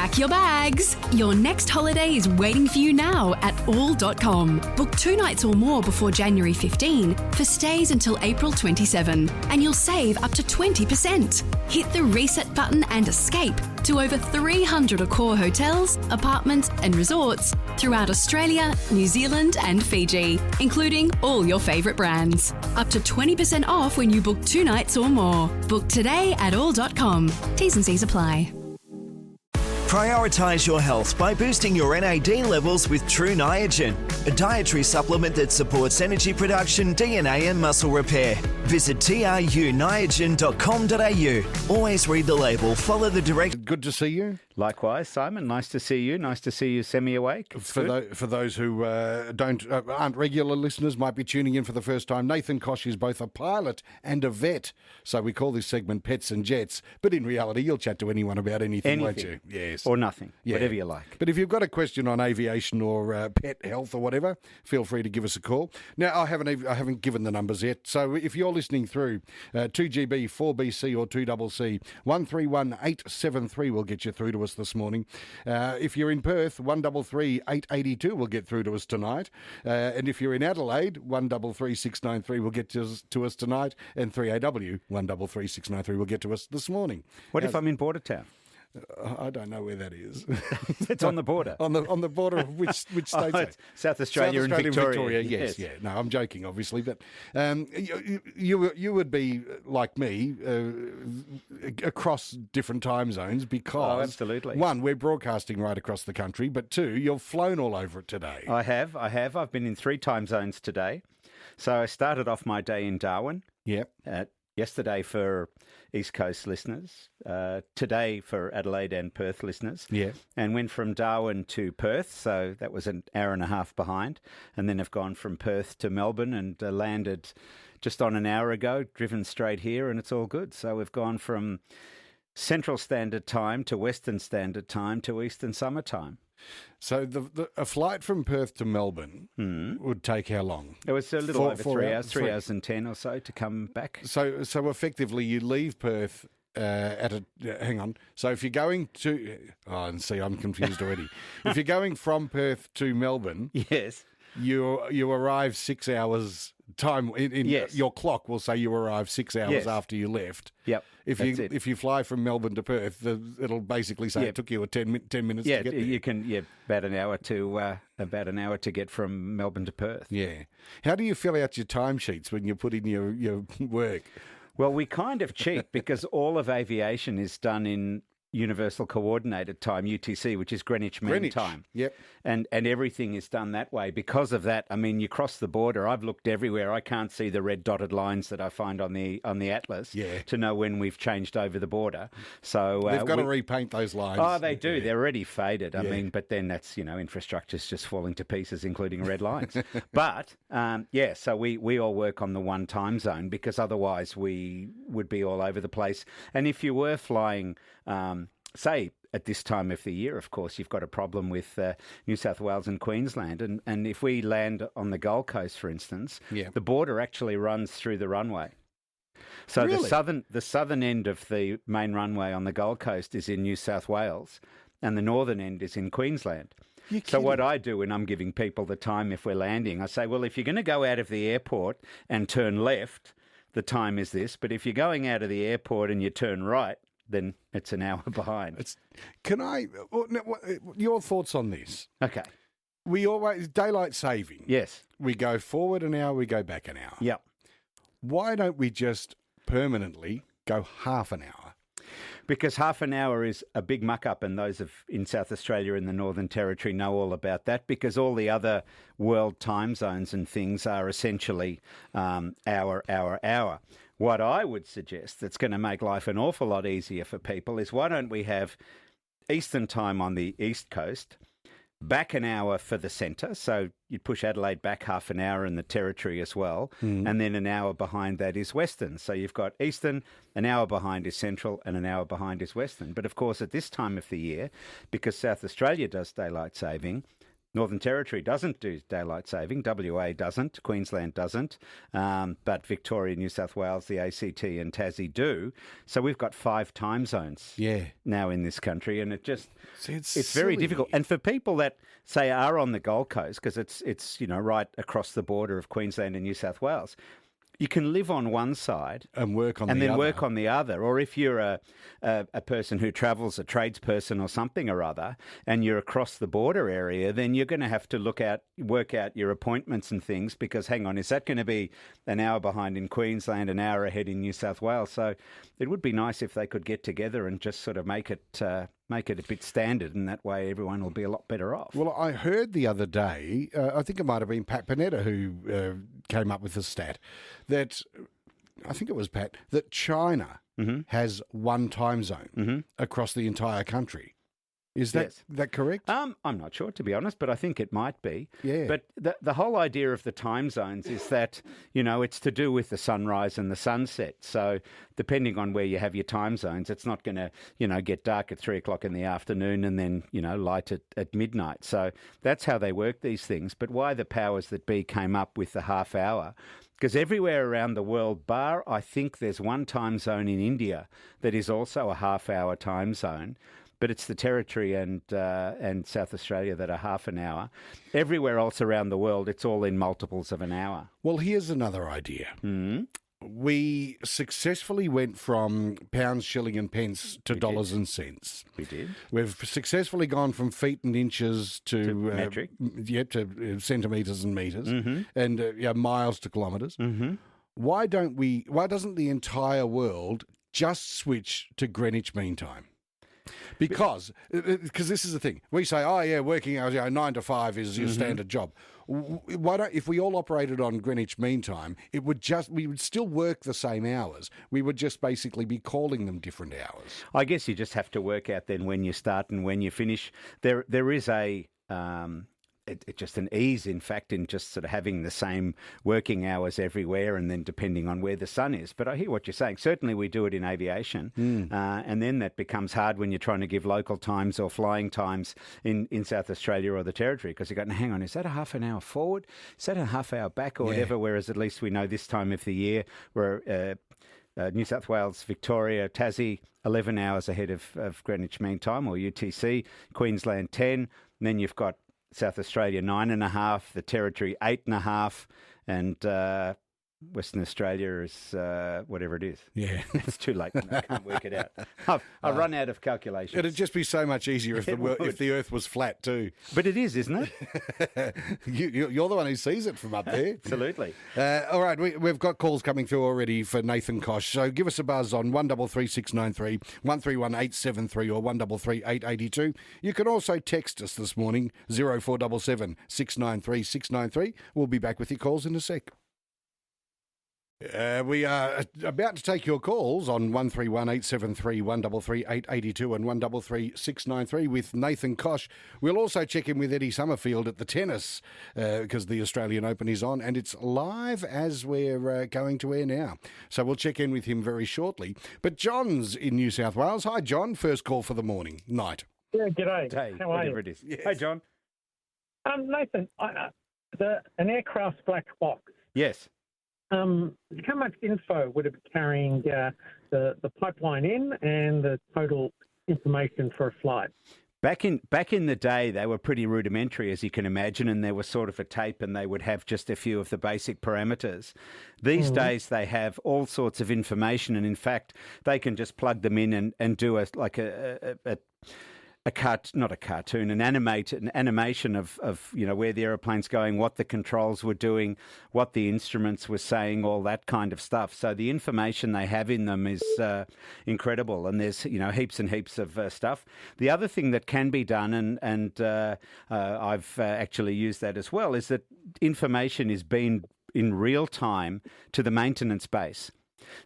Pack your bags. Your next holiday is waiting for you now at all.com. Book 2 nights or more before January 15 for stays until April 27, and you'll save up to 20%. Hit the reset button and escape to over 300 Accor hotels, apartments and resorts throughout Australia, New Zealand and Fiji, including all your favourite brands. Up to 20% off when you book 2 nights or more. Book today at all.com. T's and C's apply. Prioritise your health by boosting your NAD levels with True Niagen, a dietary supplement that supports energy production, DNA and muscle repair. Visit truniagen.com.au. Always read the label, follow the direct... Good to see you. Likewise, Simon. Nice to see you. Nice to see you semi-awake. For those who aren't regular listeners, might be tuning in for the first time, Nathan Koch is both a pilot and a vet. So we call this segment Pets and Jets. But in reality, you'll chat to anyone about anything, won't you? Yes. Or nothing, yeah. Whatever you like. But if you've got a question on aviation or pet health or whatever, feel free to give us a call. Now, I haven't given the numbers yet. So if you're listening through 2GB, 4BC or 2CC, 131873 will get you through to us this morning. If you're in Perth, 133882 will get through to us tonight. And if you're in Adelaide, 133693 will get to us tonight. And 3AW, 133693 will get to us this morning. What if I'm in Bordertown? I don't know where that is. It's on the border. on the border of which state? South Australia and Victoria. Yes, yeah. No, I'm joking, obviously, but you would be like me across different time zones because absolutely. One, we're broadcasting right across the country, but two, you've flown all over it today. I have. I've been in 3 time zones today. So I started off my day in Darwin. Yep. Yesterday for East Coast listeners, today for Adelaide and Perth listeners. Yeah. And went from Darwin to Perth, so that was an hour and a half behind. And then have gone from Perth to Melbourne and landed just on an hour ago, driven straight here, and it's all good. So we've gone from Central Standard Time to Western Standard Time to Eastern Summer Time. So a flight from Perth to Melbourne would take how long? It was a little over 3 hours, 3 hours and 10 or so to come back. So effectively you leave Perth hang on. So if you're going to... Oh, and see, I'm confused already. If you're going from Perth to Melbourne... Yes. You arrive 6 hours time in yes. Your clock will say you arrived 6 hours yes. after you left. Yep. If you fly from Melbourne to Perth, it'll basically say it took you 10 minutes to get there. You can about an hour to get from Melbourne to Perth. Yeah. How do you fill out your timesheets when you put in your work? Well, we kind of cheat because all of aviation is done in Universal Coordinated Time, UTC, which is Greenwich Mean Time. Yep. And everything is done that way. Because of that, I mean, you cross the border. I've looked everywhere. I can't see the red dotted lines that I find on the atlas to know when we've changed over the border. So they've got to repaint those lines. Oh, they do. Yeah. They're already faded. I mean, but then that's, infrastructure's just falling to pieces, including red lines. But, so we all work on the one time zone because otherwise we would be all over the place. And if you were flying... say at this time of the year, of course, you've got a problem with New South Wales and Queensland. And if we land on the Gold Coast, for instance, the border actually runs through the runway. So really? the southern end of the main runway on the Gold Coast is in New South Wales and the northern end is in Queensland. So what I do when I'm giving people the time if we're landing, I say, well, if you're going to go out of the airport and turn left, the time is this. But if you're going out of the airport and you turn right, then it's an hour behind. Your thoughts on this? Okay. We always, daylight saving. Yes. We go forward an hour, we go back an hour. Yep. Why don't we just permanently go half an hour? Because half an hour is a big muck-up, and those in South Australia and the Northern Territory know all about that, because all the other world time zones and things are essentially hour. What I would suggest that's going to make life an awful lot easier for people is why don't we have Eastern time on the East Coast, back an hour for the centre, so you'd push Adelaide back half an hour and the Territory as well, and then an hour behind that is Western. So you've got Eastern, an hour behind is Central, and an hour behind is Western. But of course, at this time of the year, because South Australia does daylight saving, Northern Territory doesn't do daylight saving. WA doesn't. Queensland doesn't. But Victoria, New South Wales, the ACT and Tassie do. So we've got 5 time zones now in this country. And it's very difficult. And for people that, say, are on the Gold Coast, because it's right across the border of Queensland and New South Wales, you can live on one side and work on work on the other. Or if you're a person who travels, a tradesperson or something or other, and you're across the border area, then you're going to have to work out your appointments and things, because hang on, is that going to be an hour behind in Queensland, an hour ahead in New South Wales? So it would be nice if they could get together and just sort of make it a bit standard, and that way everyone will be a lot better off. Well, I heard the other day, I think it might have been Pat Panetta who came up with the stat, that, I think it was Pat, that China has one time zone across the entire country. Is that correct? I'm not sure, to be honest, but I think it might be. Yeah. But the whole idea of the time zones is that, it's to do with the sunrise and the sunset. So depending on where you have your time zones, it's not going to, get dark at 3 o'clock in the afternoon and then, light at midnight. So that's how they work these things. But why the powers that be came up with the half hour, because everywhere around the world, bar, I think there's one time zone in India that is also a half hour time zone. But it's the Territory and South Australia that are half an hour. Everywhere else around the world, it's all in multiples of an hour. Well, here's another idea. We successfully went from pounds, shilling and pence to dollars and cents. We did. We've successfully gone from feet and inches to metric. To centimetres and metres, and miles to kilometres. Why doesn't the entire world just switch to Greenwich Mean Time? Because this is the thing. We say, working hours, 9 to 5 is your standard job. Why don't, if we all operated on Greenwich Mean Time, we would still work the same hours. We would just basically be calling them different hours. I guess you just have to work out then when you start and when you finish. There is a it's just an ease, in fact, in just sort of having the same working hours everywhere, and then depending on where the sun is. But I hear what you're saying. Certainly we do it in aviation, and then that becomes hard when you're trying to give local times or flying times in South Australia or the Territory, because you're going, hang on, is that a half an hour forward? Is that a half hour back or whatever? Whereas at least we know this time of the year we're New South Wales, Victoria, Tassie, 11 hours ahead of Greenwich Mean Time or UTC, Queensland 10, and then you've got South Australia 9.5, the Territory 8.5, and Western Australia is whatever it is. Yeah. It's too late. I can't work it out. I've run out of calculations. It'd just be so much easier if the Earth was flat too. But it is, isn't it? You're the one who sees it from up there. Absolutely. All right, we've got calls coming through already for Nathan Koch. So give us a buzz on 133693, 131873 or 133882. You can also text us this morning, 0477 693 693. We'll be back with your calls in a sec. We are about to take your calls on 131873, 133882 and 133693 with Nathan Koch. We'll also check in with Eddie Summerfield at the tennis because the Australian Open is on and it's live as we're going to air now. So we'll check in with him very shortly. But John's in New South Wales. Hi, John. First call for the night. Yeah, g'day. Hey, how are you? It is. Yes. Hey, John. Nathan, an aircraft's black box. Yes. How much info would it be carrying the pipeline in and the total information for a flight? Back in the day, they were pretty rudimentary, as you can imagine, and there was sort of a tape and they would have just a few of the basic parameters. These days, they have all sorts of information, and in fact, they can just plug them in and do an animation of where the aeroplane's going, what the controls were doing, what the instruments were saying, all that kind of stuff. So the information they have in them is incredible, and there's heaps and heaps of stuff. The other thing that can be done, and I've actually used that as well, is that information is being in real time to the maintenance base.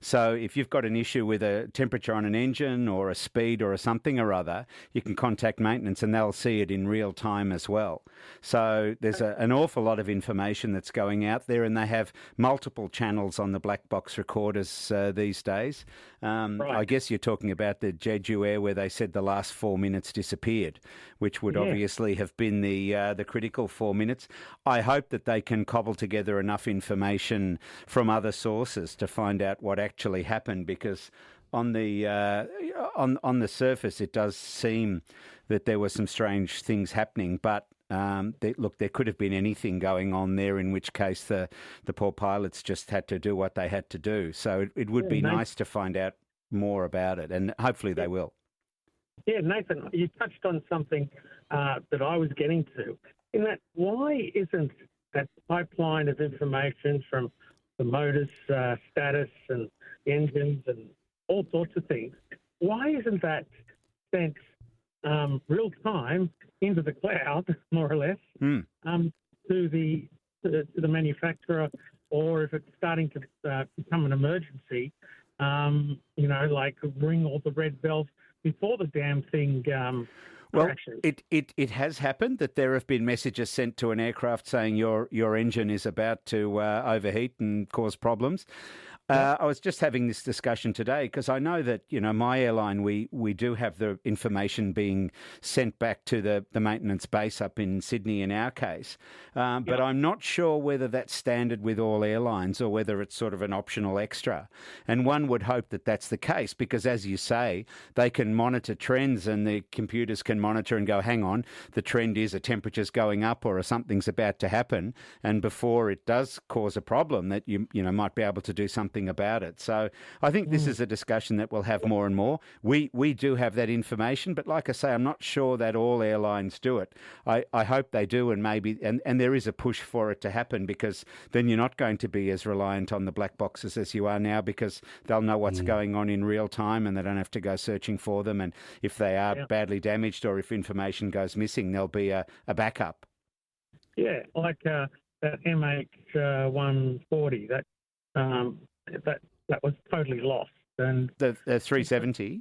So if you've got an issue with a temperature on an engine or a speed or a something or other, you can contact maintenance and they'll see it in real time as well. So there's an awful lot of information that's going out there, and they have multiple channels on the black box recorders these days. I guess you're talking about the Jeju Air where they said the last 4 minutes disappeared, which would obviously have been the critical 4 minutes. I hope that they can cobble together enough information from other sources to find out what actually happened, because on the on the surface it does seem that there were some strange things happening, but there could have been anything going on there, in which case the poor pilots just had to do what they had to do. So it would be nice to find out more about it, and hopefully they will. Yeah, Nathan, you touched on something that I was getting to, in that why isn't that pipeline of information from the motors status and engines and all sorts of things, why isn't that sent real time into the cloud, more or less, to the manufacturer, or if it's starting to become an emergency, like ring all the red bells before the damn thing crashes? It has happened that there have been messages sent to an aircraft saying your engine is about to overheat and cause problems. I was just having this discussion today because I know that, my airline, we do have the information being sent back to the maintenance base up in Sydney in our case. But I'm not sure whether that's standard with all airlines or whether it's sort of an optional extra. And one would hope that that's the case because, as you say, they can monitor trends and the computers can monitor and go, hang on, the trend is a temperature's going up or something's about to happen. And before it does cause a problem, that you might be able to do something about it. So I think this is a discussion that we'll have more and more. We do have that information, but like I say, I'm not sure that all airlines do it. I hope they do, and maybe and there is a push for it to happen, because then you're not going to be as reliant on the black boxes as you are now, because they'll know what's going on in real time and they don't have to go searching for them. And if they are badly damaged or if information goes missing, there'll be a backup. Yeah, like that MH140, that was totally lost. And the 370?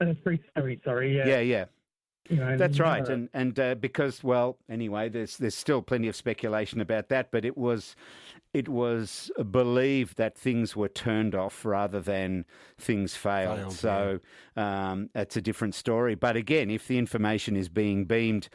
The 370, sorry, yeah. Yeah. That's right, and because, well, anyway, there's still plenty of speculation about that, but it was believed that things were turned off rather than things failed. So that's a different story. But again, if the information is being beamed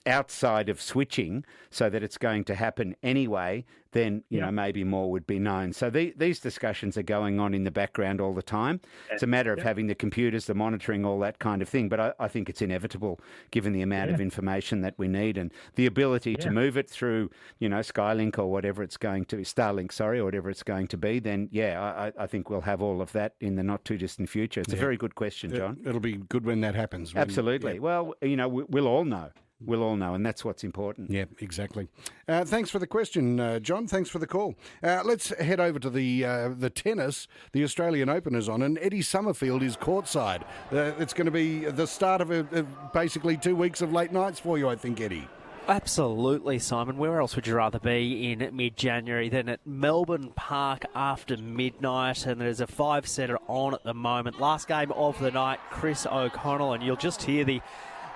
outside of switching so that it's going to happen anyway, then maybe more would be known. So these discussions are going on in the background all the time. It's a matter of having the computers, the monitoring, all that kind of thing. But I think it's inevitable given the amount of information that we need and the ability to move it through, Skylink or whatever it's going to be, Starlink, or whatever it's going to be. Then I think we'll have all of that in the not too distant future. It's a very good question, John. It'll be good when that happens. Absolutely. Well, we'll all know. We'll all know, and that's what's important. Yeah, exactly. Thanks for the question, John. Thanks for the call. Let's head over to the tennis. The Australian Open is on, and Eddie Summerfield is courtside. It's going to be the start of basically 2 weeks of late nights for you, I think, Eddie. Absolutely, Simon. Where else would you rather be in mid-January than at Melbourne Park after midnight? And there's a 5-setter on at the moment. Last game of the night, Chris O'Connell, and you'll just hear the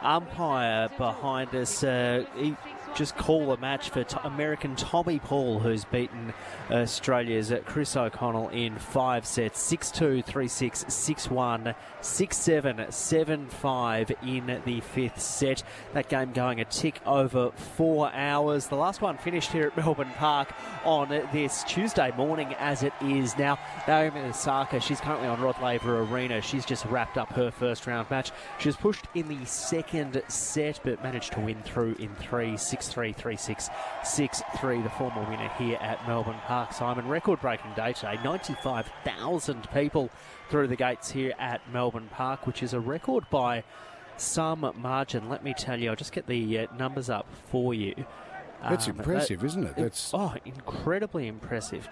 umpire behind us he just call a match for American Tommy Paul, who's beaten Australia's Chris O'Connell in 5 sets, 6-2, 3-6, 6-1, 6-7, 7-5 in the 5th set. That game going a tick over 4 hours. The last one finished here at Melbourne Park on this Tuesday morning as it is now. Naomi Osaka, she's currently on Rod Laver Arena. She's just wrapped up her first round match. She was pushed in the second set but managed to win through in 3, 6-3, 3-6, 6-3, the former winner here at Melbourne Park. Simon, record-breaking day today, 95,000 people through the gates here at Melbourne Park, which is a record by some margin. Let me tell you, I'll just get the numbers up for you. That's impressive, isn't it? That's incredibly impressive.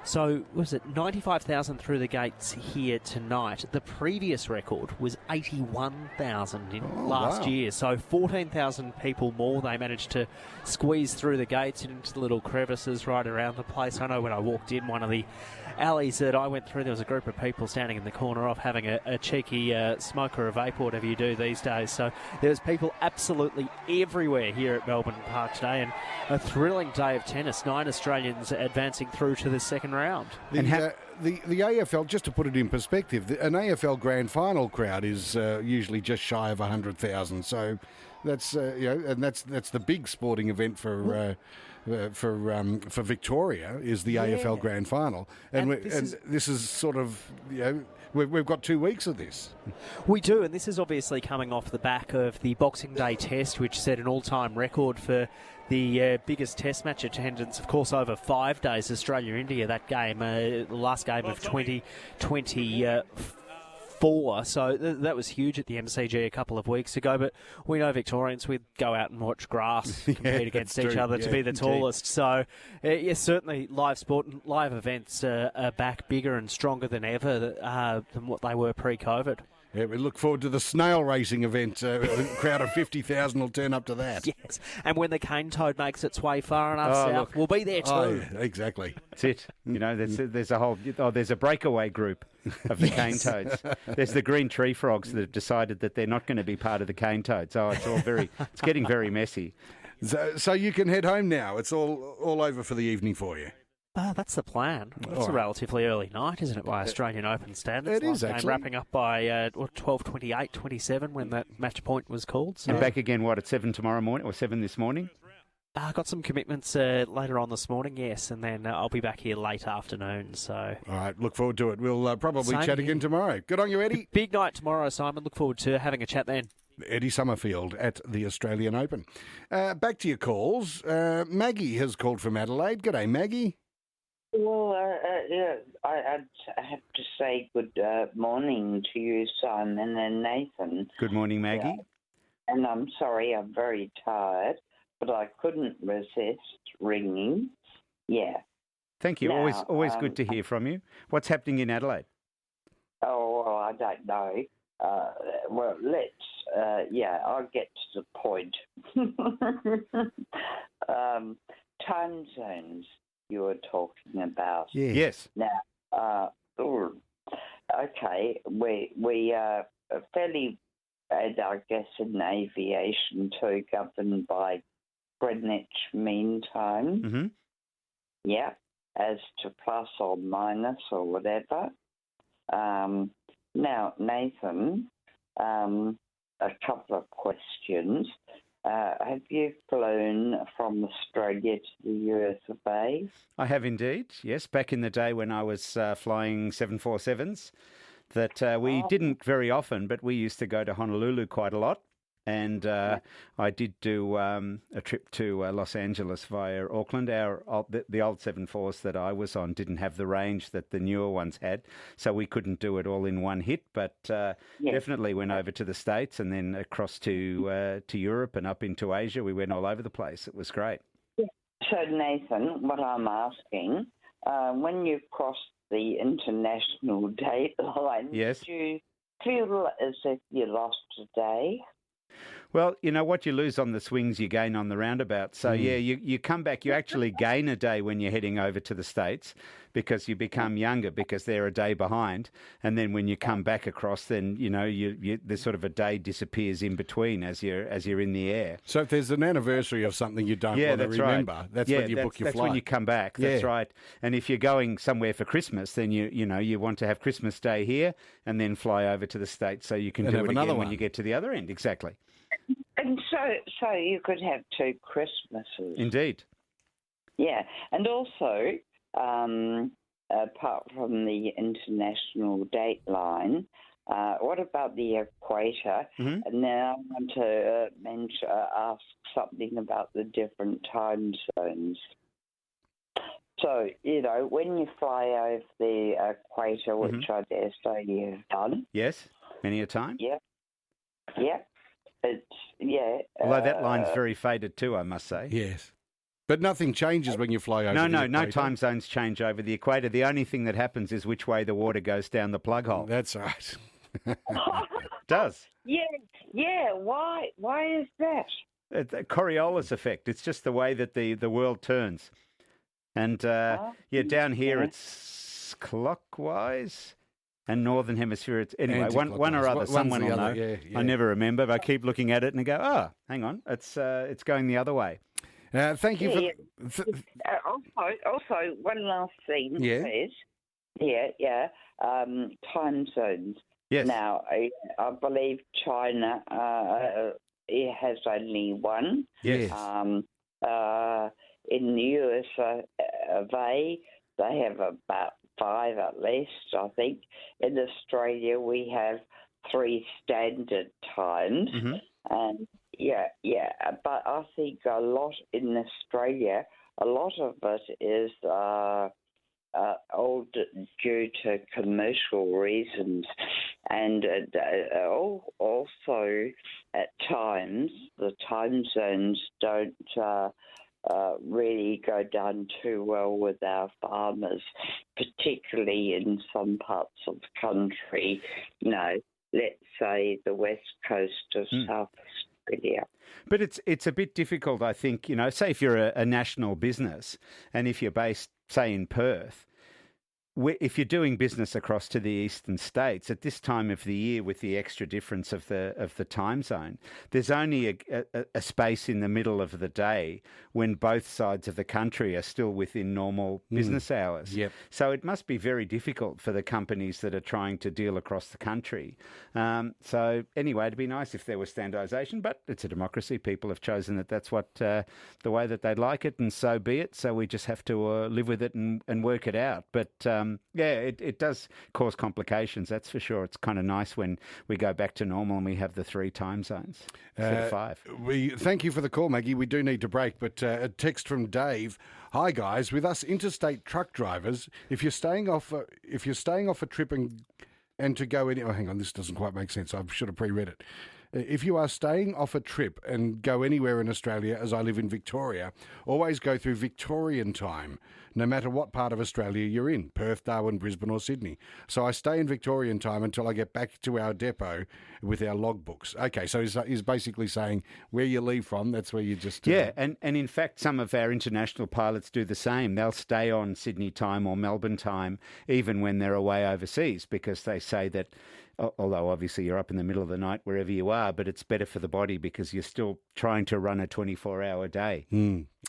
So, was it 95,000 through the gates here tonight? The previous record was 81,000 last year. So 14,000 people more. They managed to squeeze through the gates and into the little crevices right around the place. I know when I walked in, one of the alleys that I went through, there was a group of people standing in the corner off having a cheeky smoke or a vape or whatever you do these days. So there's people absolutely everywhere here at Melbourne Park today, and a thrilling day of tennis. 9 Australians advancing through to the second round. The AFL, just to put it in perspective, an AFL Grand Final crowd is usually just shy of 100,000. So that's and that's the big sporting event for Victoria is the AFL Grand Final, and this is sort of we've got 2 weeks of this. We do, and this is obviously coming off the back of the Boxing Day Test, which set an all-time record for the biggest Test match attendance, of course, over 5 days. Australia-India, that game, the last game of 2024. So that was huge at the MCG a couple of weeks ago. But we know Victorians, we'd go out and watch grass compete against each other to be the tallest. So, yes, certainly live sport and live events are back bigger and stronger than ever than what they were pre-COVID. Yeah, we look forward to the snail racing event. A crowd of 50,000 will turn up to that. Yes, and when the cane toad makes its way far enough south, we'll be there too. Oh, yeah, exactly. That's it. There's a whole. There's a breakaway group of the cane toads. There's the green tree frogs that have decided that they're not going to be part of the cane toads. Oh, it's getting very messy. So you can head home now. It's all over for the evening for you. That's the plan. It's a relatively early night, isn't it, by Australian Open standards? It is, actually. Wrapping up by 12:28, 27 when that match point was called. So. And back again, at 7 tomorrow morning or 7 this morning? I got some commitments later on this morning, yes, and then I'll be back here late afternoon. So, all right, look forward to it. We'll probably chat again tomorrow. Good on you, Eddie. Big night tomorrow, Simon. Look forward to having a chat then. Eddie Summerfield at the Australian Open. Back to your calls. Maggie has called from Adelaide. G'day, Maggie. Well, I have to say good morning to you, Simon and Nathan. Good morning, Maggie. And I'm sorry, I'm very tired, but I couldn't resist ringing. Yeah. Thank you. Now, always good to hear from you. What's happening in Adelaide? Oh, well, I don't know. Well, I'll get to the point. Time zones you were talking about. Yes. Now, okay, we are fairly, and I guess in aviation too, governed by Greenwich Mean Time. Mm-hmm. Yeah, as to plus or minus or whatever. Now, Nathan, a couple of questions. Have you flown from Australia to the US of A? I have indeed, yes. Back in the day when I was flying 747s, that we didn't very often, but we used to go to Honolulu quite a lot. And I did do a trip to Los Angeles via Auckland. The old 74s that I was on didn't have the range that the newer ones had, so we couldn't do it all in one hit. But definitely went over to the States and then across to Europe and up into Asia. We went all over the place. It was great. So, Nathan, what I'm asking, when you crossed the international date line, yes, did you feel as if you lost a day? Well, you know, what you lose on the swings, you gain on the roundabout. So, you come back, you actually gain a day when you're heading over to the States because you become younger because they're a day behind. And then when you come back across, then, you know, there's sort of a day disappears in between as you're in the air. So if there's an anniversary of something you don't want to remember, that's when you book your flight. That's when you come back, that's right. And if you're going somewhere for Christmas, then you want to have Christmas Day here and then fly over to the States so you can do it again when you get to the other end. Exactly. And so you could have 2 Christmases. Indeed. Yeah, and also, apart from the international date line, what about the equator? Mm-hmm. And then I want to ask something about the different time zones. So, you know, when you fly over the equator, which I dare say you've done. Yes, many a time. Yeah. Although that line's very faded too, I must say. Yes. But nothing changes when you fly over the equator. No time zones change over the equator. The only thing that happens is which way the water goes down the plug hole. That's right. It does. Yeah. Why is that? The Coriolis effect. It's just the way that the world turns. And down here it's it's clockwise. And Northern Hemisphere, it's anyway, one or other. One's Someone the will know. other, yeah. I never remember, but I keep looking at it and go, oh, hang on, it's going the other way. Thank you Also, one last thing, Yeah. please. Time zones. Yes. Now, I believe China it has only one. Yes. In the US, they have about 5 at least, I think. In Australia, we have 3 standard times. Mm-hmm. And but I think a lot in Australia, a lot of it is all due to commercial reasons, and also at times the time zones don't really go down too well with our farmers, particularly in some parts of the country. Let's say the west coast of South Australia. But it's a bit difficult, I think, say if you're a national business and if you're based, say, in Perth, if you're doing business across to the eastern states at this time of the year with the extra difference of the time zone, there's only a space in the middle of the day when both sides of the country are still within normal business hours. Yep. So it must be very difficult for the companies that are trying to deal across the country. So anyway, it'd be nice if there was standardisation, but it's a democracy. People have chosen that's what the way that they'd like it, and so be it. So we just have to live with it and work it out. But it does cause complications, that's for sure. It's kind of nice when we go back to normal and we have the 3 time zones instead of 5. We thank you for the call, Maggie. We do need to break, but a text from Dave. Hi guys, with us interstate truck drivers, if you're staying off a trip and to go in, oh hang on, this doesn't quite make sense. I should have pre-read it. If you are staying off a trip and go anywhere in Australia, as I live in Victoria, always go through Victorian time, no matter what part of Australia you're in, Perth, Darwin, Brisbane or Sydney. So I stay in Victorian time until I get back to our depot with our logbooks. Okay, so he's basically saying where you leave from, that's where you just... Yeah, and in fact, some of our international pilots do the same. They'll stay on Sydney time or Melbourne time, even when they're away overseas, because they say that, although obviously you're up in the middle of the night wherever you are, but it's better for the body because you're still trying to run a 24-hour day.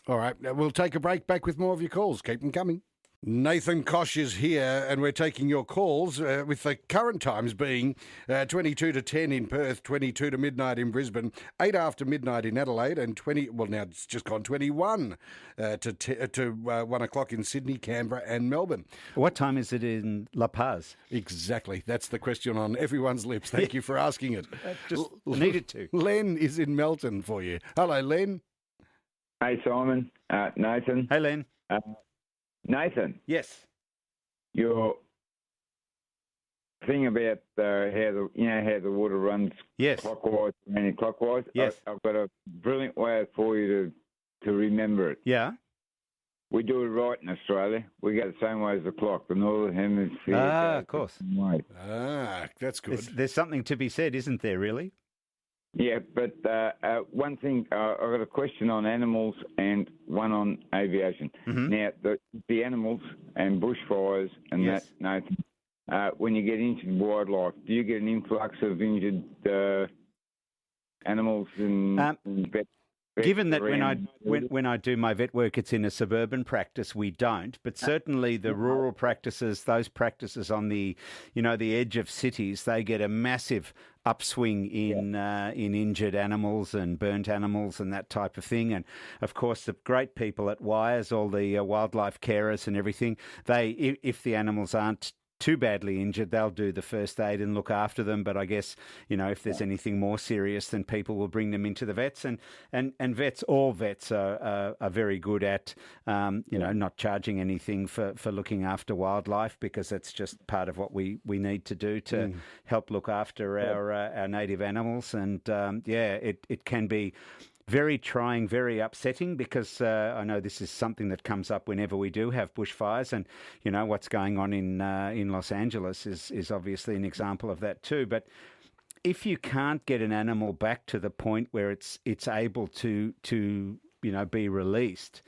All right, we'll take a break. Back with more of your calls. Keep them coming. Nathan Koch is here, and we're taking your calls with the current times being 22 to 10 in Perth, 22 to midnight in Brisbane, 8 after midnight in Adelaide, and 20. Well, now it's just gone 21 to 1 o'clock in Sydney, Canberra, and Melbourne. What time is it in La Paz? Exactly, that's the question on everyone's lips. Thank you for asking it. Just needed to. Len is in Melton for you. Hello, Len. Hey, Simon. Nathan. Hey, Len. Nathan. Yes. Your thing about how the water runs clockwise and anti-clockwise. Yes. I've got a brilliant way for you to remember it. Yeah. We do it right in Australia. We go the same way as the clock. The northern hemisphere. Of course. That's good. There's something to be said, isn't there? Really? Yeah, but one thing, I've got a question on animals and one on aviation. Mm-hmm. Now, the animals and bushfires and that, Nathan, when you get into wildlife, do you get an influx of injured animals and vets? Given that when I do my vet work, it's in a suburban practice, we don't. But certainly the rural practices, those practices on the edge of cities, they get a massive upswing in injured animals and burnt animals and that type of thing. And of course, the great people at Wires, all the wildlife carers and everything, if the animals aren't too badly injured, they'll do the first aid and look after them. But I guess, if there's anything more serious, then people will bring them into the vets. And vets, all vets are very good at, not charging anything for looking after wildlife, because that's just part of what we need to do to help look after our native animals. And it can be very trying, very upsetting, because I know this is something that comes up whenever we do have bushfires, and what's going on in Los Angeles is obviously an example of that too. But if you can't get an animal back to the point where it's able to be released,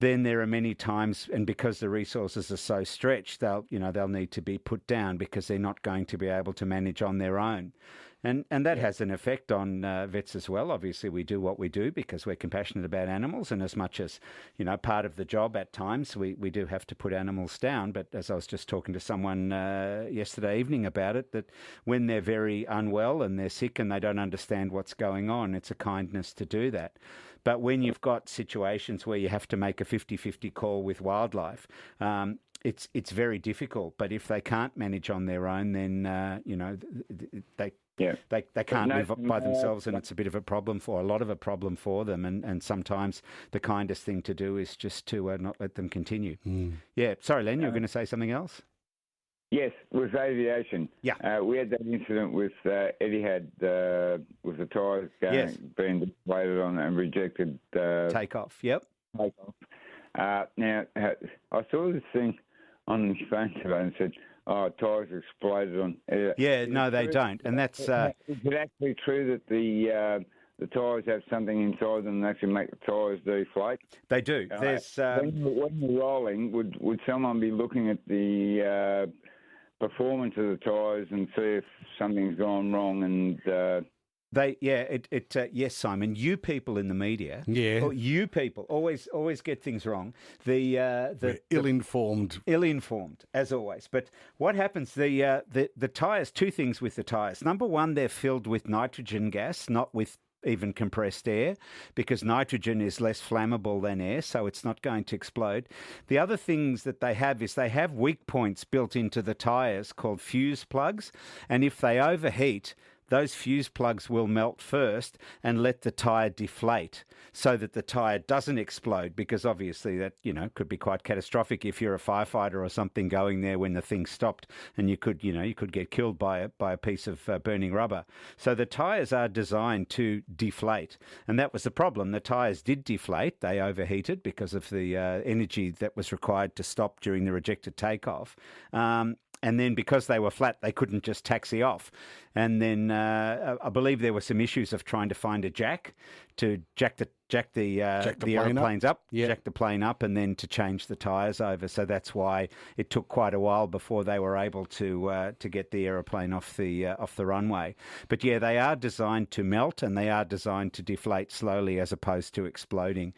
then there are many times, and because the resources are so stretched, they'll need to be put down because they're not going to be able to manage on their own. And that has an effect on vets as well. Obviously, we do what we do because we're compassionate about animals, and as much as, part of the job at times, we do have to put animals down. But as I was just talking to someone yesterday evening about it, that when they're very unwell and they're sick and they don't understand what's going on, it's a kindness to do that. But when you've got situations where you have to make a 50-50 call with wildlife, it's very difficult. But if they can't manage on their own, then they can't live by themselves, and it's a lot of a problem for them. And sometimes the kindest thing to do is just to not let them continue. Yeah, sorry, Len, you were going to say something else? Yes, with aviation. Yeah. We had that incident with Etihad with the tyres being deflated on and rejected. Takeoff, yep. Takeoff. Now, I saw this thing on the phone today and said, tyres exploded on Etihad. Yeah, no, they don't. And that's... Is it actually true that the tyres have something inside them that actually make the tyres deflate? They do. There's when you're rolling, would someone be looking at the performance of the tyres and see if something's gone wrong? And yes, Simon. You people in the media, you people always get things wrong. The ill-informed, as always. But what happens? The tyres. Two things with the tyres. Number one, they're filled with nitrogen gas, not with even compressed air, because nitrogen is less flammable than air, so it's not going to explode. The other things that they have is they have weak points built into the tyres called fuse plugs, and if they overheat, those fuse plugs will melt first and let the tyre deflate so that the tyre doesn't explode, because obviously that, could be quite catastrophic if you're a firefighter or something going there when the thing stopped, and you could get killed by a piece of burning rubber. So the tyres are designed to deflate, and that was the problem. The tyres did deflate. They overheated because of the energy that was required to stop during the rejected takeoff. And then because they were flat, they couldn't just taxi off. And then I believe there were some issues of trying to find a jack to jack the aeroplanes up, jack the plane up, and then to change the tyres over. So that's why it took quite a while before they were able to get the aeroplane off the runway. But yeah, they are designed to melt, and they are designed to deflate slowly as opposed to exploding.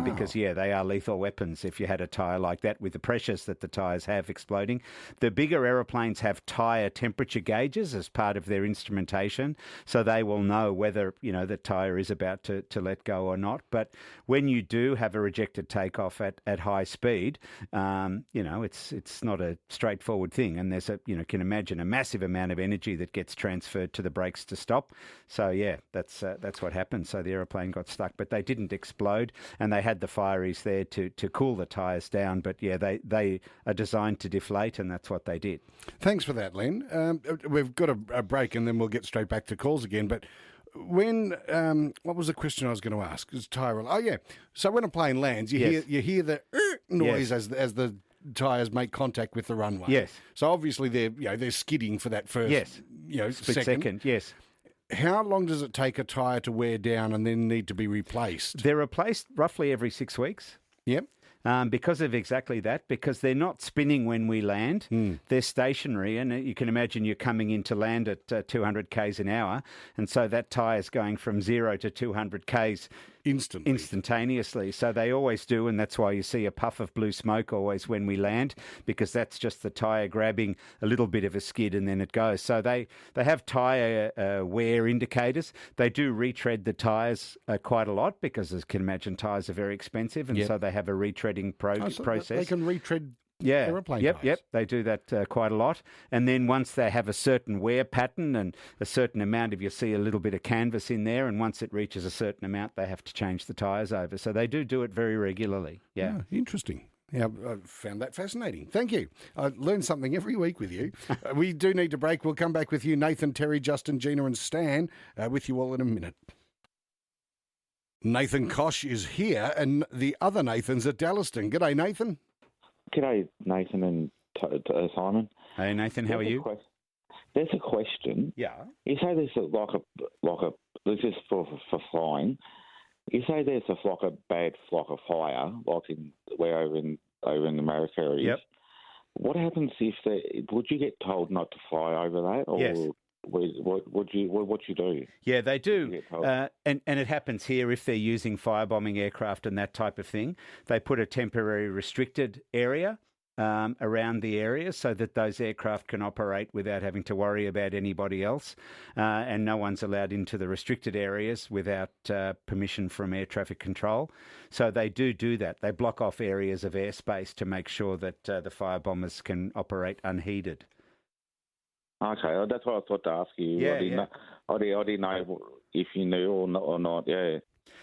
Because they are lethal weapons if you had a tyre like that with the pressures that the tyres have exploding. The bigger aeroplanes have tyre temperature gauges as part of their instrumentation, so they will know whether the tyre is about to let go or not. But when you do have a rejected takeoff at high speed, it's not a straightforward thing, and there's can imagine a massive amount of energy that gets transferred to the brakes to stop. So yeah, that's what happened. So the aeroplane got stuck, but they didn't explode, and they had the fireys there to cool the tyres down. But yeah, they are designed to deflate, and that's what they did. Thanks for that, Len. We've got a break, and then we'll get straight back to calls again. But when what was the question I was going to ask? Is tyre? Oh yeah. So when a plane lands, you hear the noise as the tyres make contact with the runway. Yes. So obviously they're skidding for that first split second. Yes. How long does it take a tyre to wear down and then need to be replaced? They're replaced roughly every 6 weeks. Yep. Because of exactly that, because they're not spinning when we land. They're stationary, and you can imagine you're coming in to land at 200 k's an hour, and so that tyre's going from 0 to 200 k's instantaneously. So they always do, and that's why you see a puff of blue smoke always when we land, because that's just the tyre grabbing a little bit of a skid and then it goes. So they have tyre wear indicators. They do retread the tyres quite a lot, because as you can imagine, tyres are very expensive, and so they have a retreading process. They can retread aeroplane tyres. Yep, they do that quite a lot. And then once they have a certain wear pattern and a certain amount of, you see a little bit of canvas in there, and once it reaches a certain amount, they have to change the tyres over. So they do it very regularly. Yeah. Interesting. Yeah, I found that fascinating. Thank you. I learn something every week with you. We do need to break. We'll come back with you, Nathan, Terry, Justin, Gina and Stan, with you all in a minute. Nathan Koch is here, and the other Nathan's at Dallaston. G'day, Nathan. G'day, Nathan and Simon. Hey, Nathan, how are you? There's a question. Yeah. You say there's like a this is for flying. You say there's a bad flock of fire, like over in America is. Yep. What happens would you get told not to fly over that, or Yes. what you do? Yeah, they do. You get told. And it happens here if they're using firebombing aircraft and that type of thing. They put a temporary restricted area around the area so that those aircraft can operate without having to worry about anybody else. And no one's allowed into the restricted areas without permission from air traffic control. So they do that. They block off areas of airspace to make sure that the firebombers can operate unheeded. Okay, well, that's what I thought to ask you. Yeah, I didn't know if you knew or not. Yeah.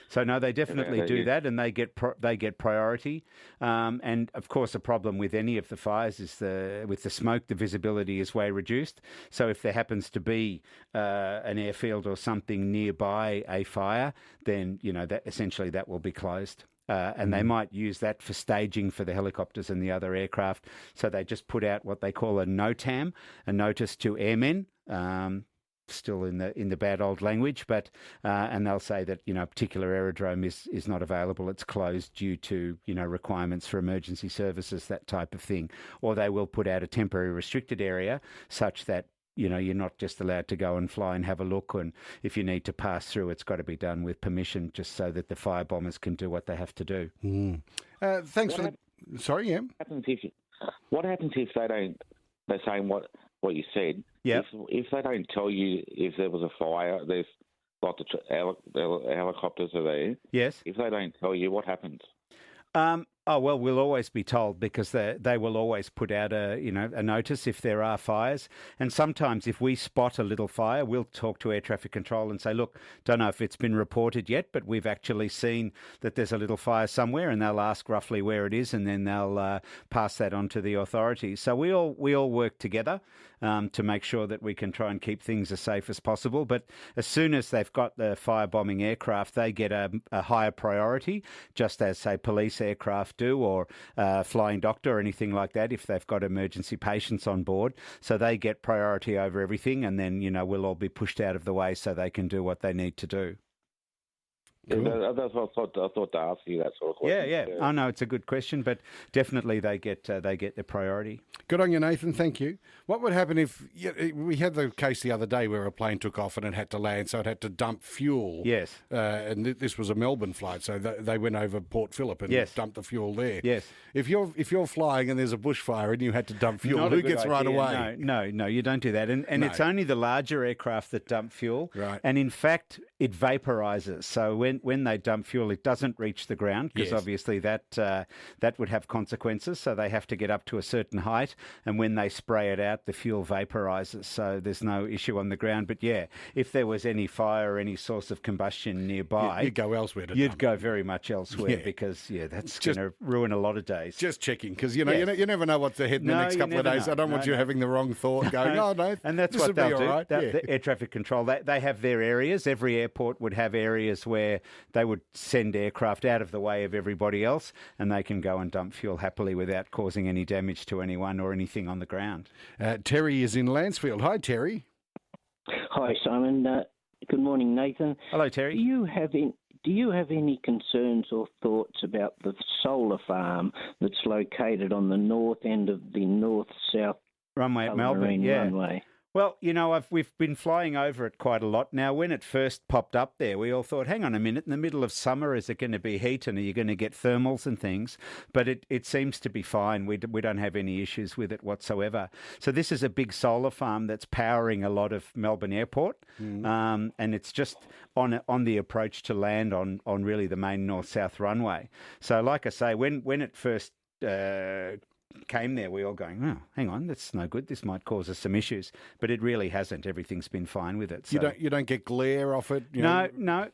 So no, they definitely do that, and they get priority. And of course, a problem with any of the fires is with the smoke, the visibility is way reduced. So if there happens to be an airfield or something nearby a fire, then that essentially that will be closed. And they might use that for staging for the helicopters and the other aircraft. So they just put out what they call a NOTAM, a notice to airmen. Still in the bad old language, but and they'll say that a particular aerodrome is not available, it's closed due to requirements for emergency services, that type of thing. Or they will put out a temporary restricted area such that you're not just allowed to go and fly and have a look, and if you need to pass through, it's got to be done with permission, just so that the firebombers can do what they have to do. Thanks for the... Sorry, yeah. What happens if they don't? They're saying what you said. Yeah. If they don't tell you if there was a fire, there's like the helicopters are there. Yes. If they don't tell you, what happens? Well, we'll always be told, because they will always put out a notice if there are fires. And sometimes if we spot a little fire, we'll talk to air traffic control and say, look, don't know if it's been reported yet, but we've actually seen that there's a little fire somewhere, and they'll ask roughly where it is, and then they'll pass that on to the authorities. So we all work together to make sure that we can try and keep things as safe as possible. But as soon as they've got the firebombing aircraft, they get a higher priority, just as, say, police aircraft do, or flying doctor or anything like that, if they've got emergency patients on board. So they get priority over everything, and then, we'll all be pushed out of the way so they can do what they need to do. Cool. Yeah, that's what I thought to ask you that sort of question. Yeah. Oh no, it's a good question, but definitely they get the priority. Good on you, Nathan. Thank you. What would happen if we had the case the other day where a plane took off and it had to land, so it had to dump fuel? Yes. And this was a Melbourne flight, so they went over Port Phillip and dumped the fuel there. Yes. If you're flying and there's a bushfire and you had to dump fuel, who gets right away? No, you don't do that. And it's only the larger aircraft that dump fuel. Right. And in fact, it vaporizes. So when they dump fuel, it doesn't reach the ground, because obviously that would have consequences. So they have to get up to a certain height, and when they spray it out, the fuel vaporizes. So there's no issue on the ground. But if there was any fire or any source of combustion nearby, you'd go elsewhere. You'd go very much elsewhere, because that's going to ruin a lot of days. Just checking, because you never know what's ahead in the next couple of days. I don't want you having the wrong thought going, no, and that's what they'll do. Right. The air traffic control, they have their areas. Every airport would have areas where they would send aircraft out of the way of everybody else, and they can go and dump fuel happily without causing any damage to anyone or anything on the ground. Terry is in Lancefield. Hi, Terry. Hi, Simon. Good morning, Nathan. Hello, Terry. Do you have any concerns or thoughts about the solar farm that's located on the north end of the north-south runway at Melbourne? Runway? Well, we've been flying over it quite a lot now. When it first popped up there, we all thought, hang on a minute, in the middle of summer, is it going to be heat, and are you going to get thermals and things? But it seems to be fine. We don't have any issues with it whatsoever. So this is a big solar farm that's powering a lot of Melbourne Airport, and it's just on the approach to land on really the main north-south runway. So like I say, when it first came there, we all going, oh, hang on, that's no good. This might cause us some issues, but it really hasn't. Everything's been fine with it. So. You don't get glare off it. No.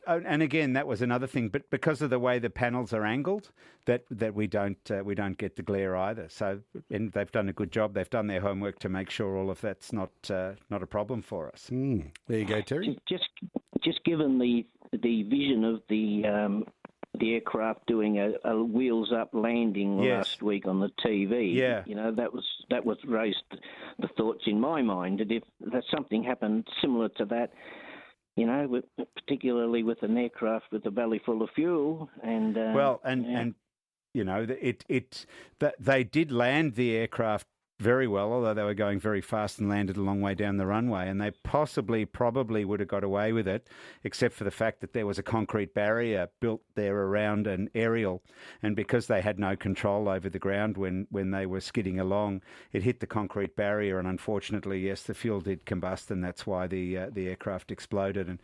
And again, that was another thing. But because of the way the panels are angled, that we don't get the glare either. So, and they've done a good job. They've done their homework to make sure all of that's not a problem for us. There you go, Terry. Just given the vision of the aircraft doing a wheels up landing last week on the TV. Yeah. That was raised the thoughts in my mind that if something happened similar to that, particularly with an aircraft with a belly full of fuel. And they did land the aircraft very well, although they were going very fast and landed a long way down the runway, and they probably would have got away with it, except for the fact that there was a concrete barrier built there around an aerial, and because they had no control over the ground when they were skidding along, it hit the concrete barrier, and unfortunately, yes, the fuel did combust, and that's why the aircraft exploded. And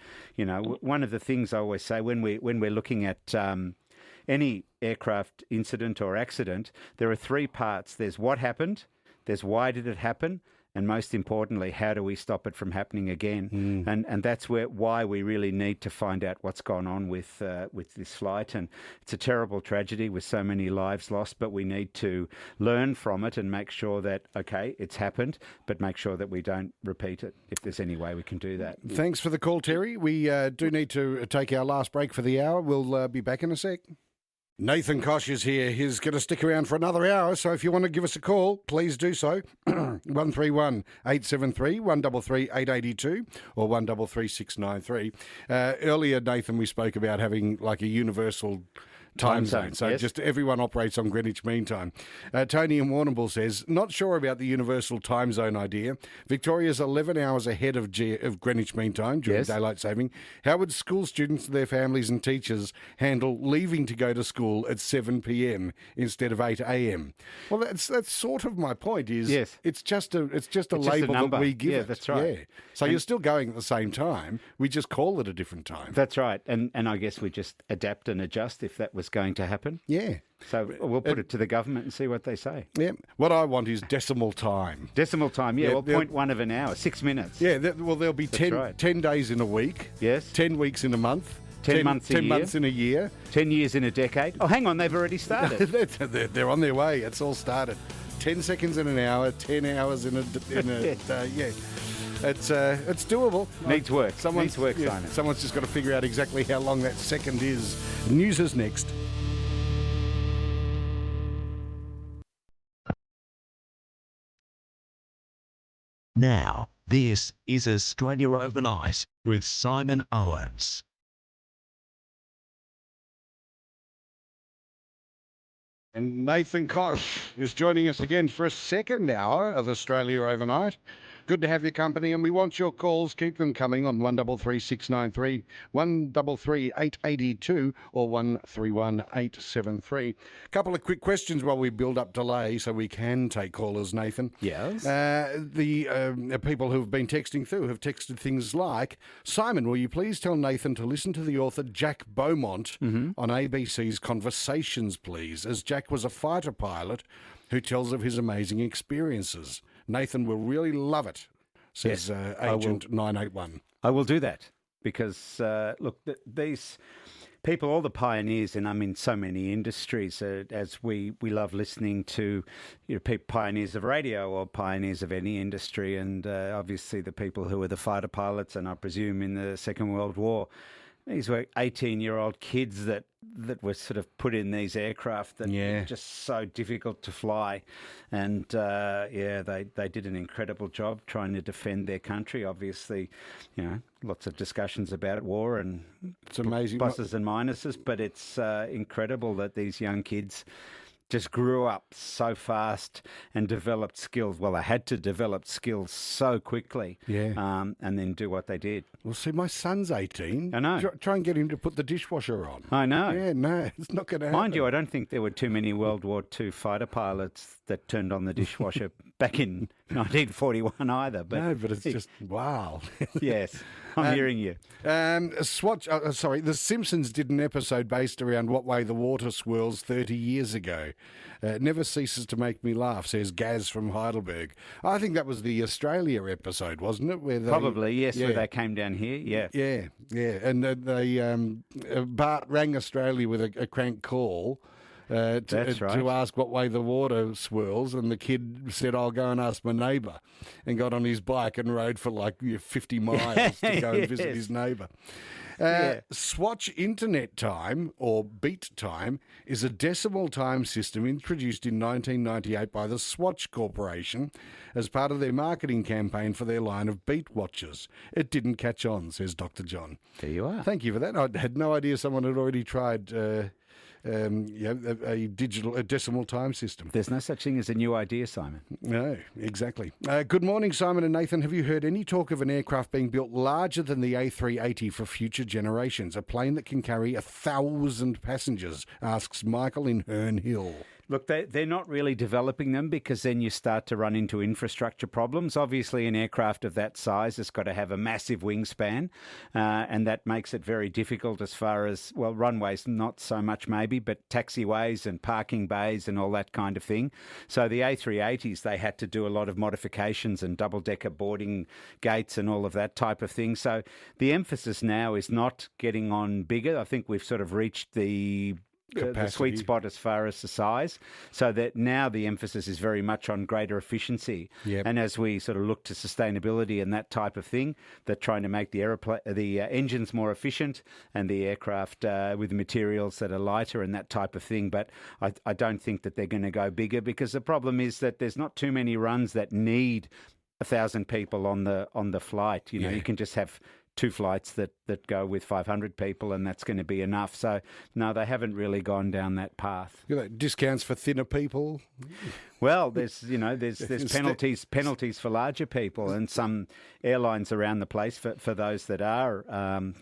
one of the things I always say when we're looking at any aircraft incident or accident, there are three parts. There's what happened, there's why did it happen, and most importantly, how do we stop it from happening again? And that's why we really need to find out what's gone on with this flight. And it's a terrible tragedy with so many lives lost, but we need to learn from it and make sure that, okay, it's happened, but make sure that we don't repeat it if there's any way we can do that. Thanks for the call, Terry. We do need to take our last break for the hour. We'll be back in a sec. Nathan Koch is here. He's going to stick around for another hour, so if you want to give us a call, please do so. 131 873 133 882 or 133 693. Earlier, Nathan, we spoke about having like a universal time zone. So yes. Just everyone operates on Greenwich Mean Time. Tony in Warrnambool says, not sure about the universal time zone idea. Victoria's 11 hours ahead of Greenwich Mean Time during daylight saving. How would school students, their families and teachers handle leaving to go to school at 7 p.m. instead of 8 a.m.? Well, that's sort of my point is it's just a label that we give it. That's right. Yeah. So you're still going at the same time. We just call it a different time. That's right. And I guess we just adapt and adjust if that was going to happen. Yeah. So we'll put it to the government and see what they say. Yeah. What I want is decimal time. Decimal time, yeah. Well, 0.1 of an hour, 6 minutes. Yeah. There'll be 10 days in a week. Yes. 10 weeks in a month. 10 months a 10 year. months in a year. 10 years in a decade. Oh, hang on, they've already started. They're on their way. It's all started. 10 seconds in an hour, 10 hours in a day. Yeah. It's doable. Needs work. Simon. Someone's just got to figure out exactly how long that second is. News is next. Now, this is Australia Overnight with Simon Owens. And Nathan Koch is joining us again for a second hour of Australia Overnight. Good to have your company, and we want your calls. Keep them coming on 133 693, 133 882 or 131 873. Couple of quick questions while we build up delay so we can take callers, Nathan. Yes. The people who have been texting through have texted things like, Simon, will you please tell Nathan to listen to the author Jack Beaumont on ABC's Conversations, please, as Jack was a fighter pilot who tells of his amazing experiences. Nathan will really love it, says Agent 981. I will do that because, look, these people, all the pioneers, and I'm in so many industries, as we love listening to pioneers of radio or pioneers of any industry, and obviously the people who were the fighter pilots, and I presume in the Second World War. These were 18-year-old kids that were sort of put in these aircraft that were just so difficult to fly. And, they did an incredible job trying to defend their country. Obviously, lots of discussions about war and it's amazing pluses and minuses, but it's incredible that these young kids just grew up so fast and developed skills. Well, they had to develop skills so quickly and then do what they did. Well, see, my son's 18. I know. Try and get him to put the dishwasher on. I know. Yeah, no, it's not going to happen. Mind you, I don't think there were too many World War II fighter pilots that turned on the dishwasher back in 1941 either. But no, but it's just, wow. Yes, I'm hearing you. The Simpsons did an episode based around what way the water swirls 30 years ago. It never ceases to make me laugh, says Gaz from Heidelberg. I think that was the Australia episode, wasn't it? Probably, yes, where they came down here, Yeah. And Bart rang Australia with a crank call to ask what way the water swirls, and the kid said, I'll go and ask my neighbour, and got on his bike and rode for 50 miles to go and visit his neighbour. Swatch Internet Time, or Beat Time, is a decimal time system introduced in 1998 by the Swatch Corporation as part of their marketing campaign for their line of beat watches. It didn't catch on, says Dr. John. There you are. Thank you for that. I had no idea someone had already tried a decimal time system. There's no such thing as a new idea, Simon. No, exactly. Good morning, Simon and Nathan. Have you heard any talk of an aircraft being built larger than the A380 for future generations? A plane that can carry 1,000 passengers, asks Michael in Herne Hill. Look, they're not really developing them because then you start to run into infrastructure problems. Obviously, an aircraft of that size has got to have a massive wingspan, and that makes it very difficult as far as, well, runways, not so much maybe, but taxiways and parking bays and all that kind of thing. So the A380s, they had to do a lot of modifications and double-decker boarding gates and all of that type of thing. So the emphasis now is not getting on bigger. I think we've sort of reached the sweet spot as far as the size, so that now the emphasis is very much on greater efficiency. Yep. And as we sort of look to sustainability and that type of thing, they're trying to make the engines more efficient and the aircraft with materials that are lighter and that type of thing. But I don't think that they're going to go bigger, because the problem is that there's not too many runs that need 1,000 people on the flight. You know, you can just have 2 flights that go with 500 people, and that's going to be enough. So, no, they haven't really gone down that path. You know, discounts for thinner people? Well, there's penalties for larger people, and some airlines around the place for those that are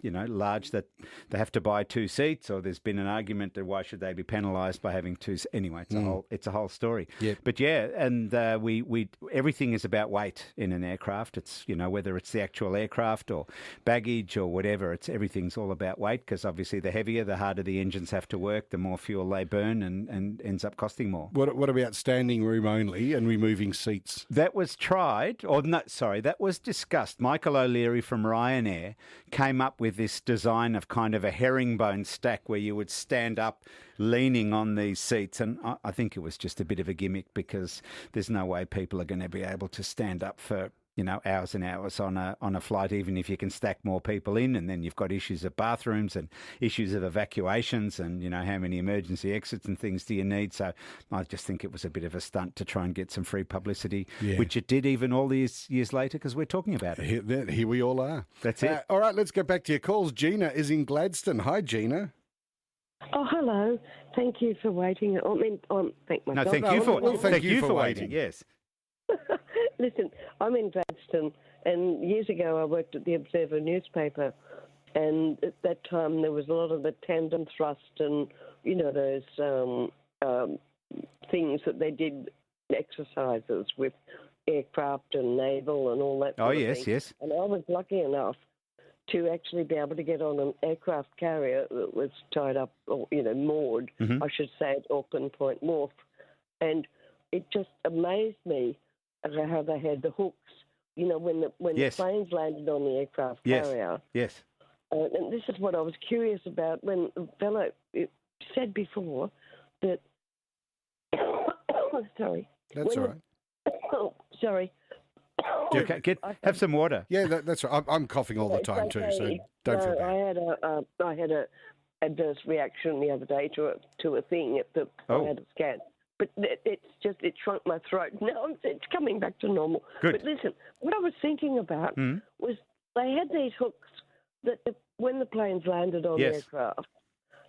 large, that they have to buy 2 seats, or there's been an argument that why should they be penalised by having 2. Anyway, it's a whole story. Yep. But yeah, and we everything is about weight in an aircraft. It's, you know, whether it's the actual aircraft or baggage or whatever, everything's all about weight, because obviously the heavier, the harder the engines have to work, the more fuel they burn, and ends up costing more. What about standing room only and removing seats? That was tried, that was discussed. Michael O'Leary from Ryanair came up with this design of kind of a herringbone stack where you would stand up leaning on these seats, and I think it was just a bit of a gimmick, because there's no way people are going to be able to stand up for, you know, hours and hours on a flight, even if you can stack more people in. And then you've got issues of bathrooms and issues of evacuations, and, you know, how many emergency exits and things do you need? So I just think it was a bit of a stunt to try and get some free publicity, which it did even all these years later, because we're talking about it. Here we all are. That's it. All right, let's get back to your calls. Gina is in Gladstone. Hi, Gina. Oh, hello. Thank you for waiting. Thank myself. No, thank you for waiting. Yes. Listen, I'm in Gladstone, and years ago I worked at the Observer newspaper, and at that time there was a lot of the tandem thrust and, you know, those things that they did, exercises with aircraft and naval and all that sort of thing. Yes. And I was lucky enough to actually be able to get on an aircraft carrier that was tied up, or, you know, moored, I should say, at Auckland Point Wharf. And it just amazed me how they had the hooks, you know, when the planes landed on the aircraft carrier. Yes. And this is what I was curious about when the fellow said before that. Sorry. That's all right. Sorry. Okay, have some water. Yeah, that's right. I'm coughing all the time too, so don't feel bad. I had a adverse reaction the other day to a thing I had a scan. But it shrunk my throat. Now it's coming back to normal. Good. But listen, what I was thinking about was they had these hooks that when the planes landed on the aircraft,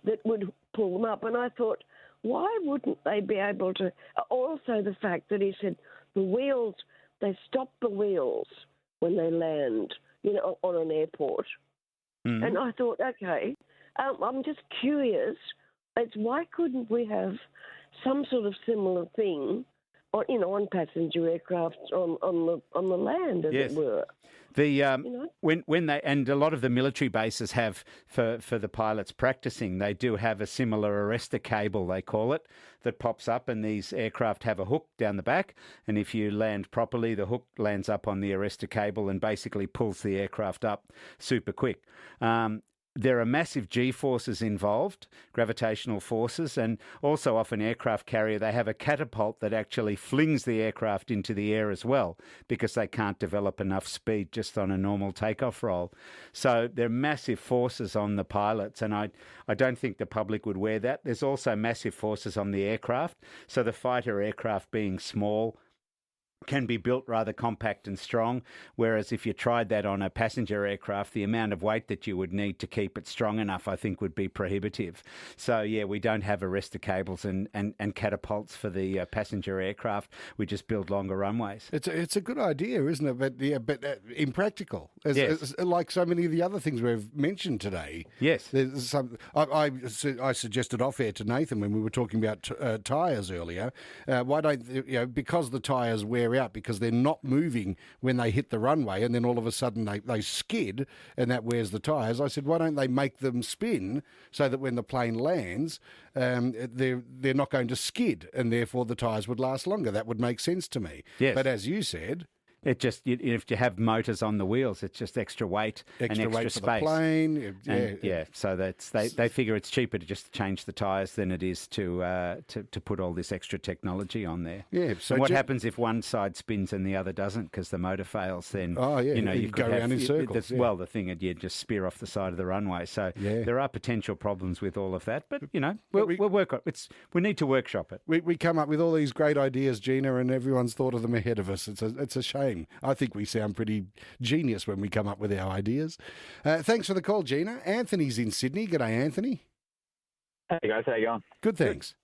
that would pull them up. And I thought, why wouldn't they be able to? Also, the fact that he said the wheels, they stop the wheels when they land, you know, on an airport. And I thought, okay, I'm just curious. It's why couldn't we have some sort of similar thing, on passenger aircraft on the land, as it were. When they, and a lot of the military bases have for the pilots practicing, they do have a similar arrestor cable, they call it, that pops up, and these aircraft have a hook down the back, and if you land properly, the hook lands up on the arrestor cable and basically pulls the aircraft up super quick. there are massive G-forces involved, gravitational forces, and also off an aircraft carrier, they have a catapult that actually flings the aircraft into the air as well because they can't develop enough speed just on a normal takeoff roll. So there are massive forces on the pilots, and I don't think the public would wear that. There's also massive forces on the aircraft. So the fighter aircraft being small can be built rather compact and strong, whereas if you tried that on a passenger aircraft, the amount of weight that you would need to keep it strong enough, I think, would be prohibitive. So, yeah, we don't have arrestor cables and catapults for the passenger aircraft. We just build longer runways. It's a good idea, isn't it? But impractical, as like so many of the other things we've mentioned today. Yes. There's some. I suggested off air to Nathan when we were talking about tyres earlier. Why don't because the tyres wear out because they're not moving when they hit the runway, and then all of a sudden they skid, and that wears the tyres. I said, why don't they make them spin so that when the plane lands, they're not going to skid, and therefore the tyres would last longer. That would make sense to me. Yes. But as you said, it just if you have motors on the wheels, it's just extra weight and extra weight space. For the plane. So they figure it's cheaper to just change the tyres than it is to put all this extra technology on there. Yeah. So and what happens if one side spins and the other doesn't because the motor fails? Then you go around in circles. Well, the thing is, you just spear off the side of the runway. So there are potential problems with all of that. But we'll work on it. We need to workshop it. We come up with all these great ideas, Gina, and everyone's thought of them ahead of us. It's a shame. I think we sound pretty genius when we come up with our ideas. Thanks for the call, Gina. Anthony's in Sydney. G'day, Anthony. Hey guys, how you going? Good, thanks.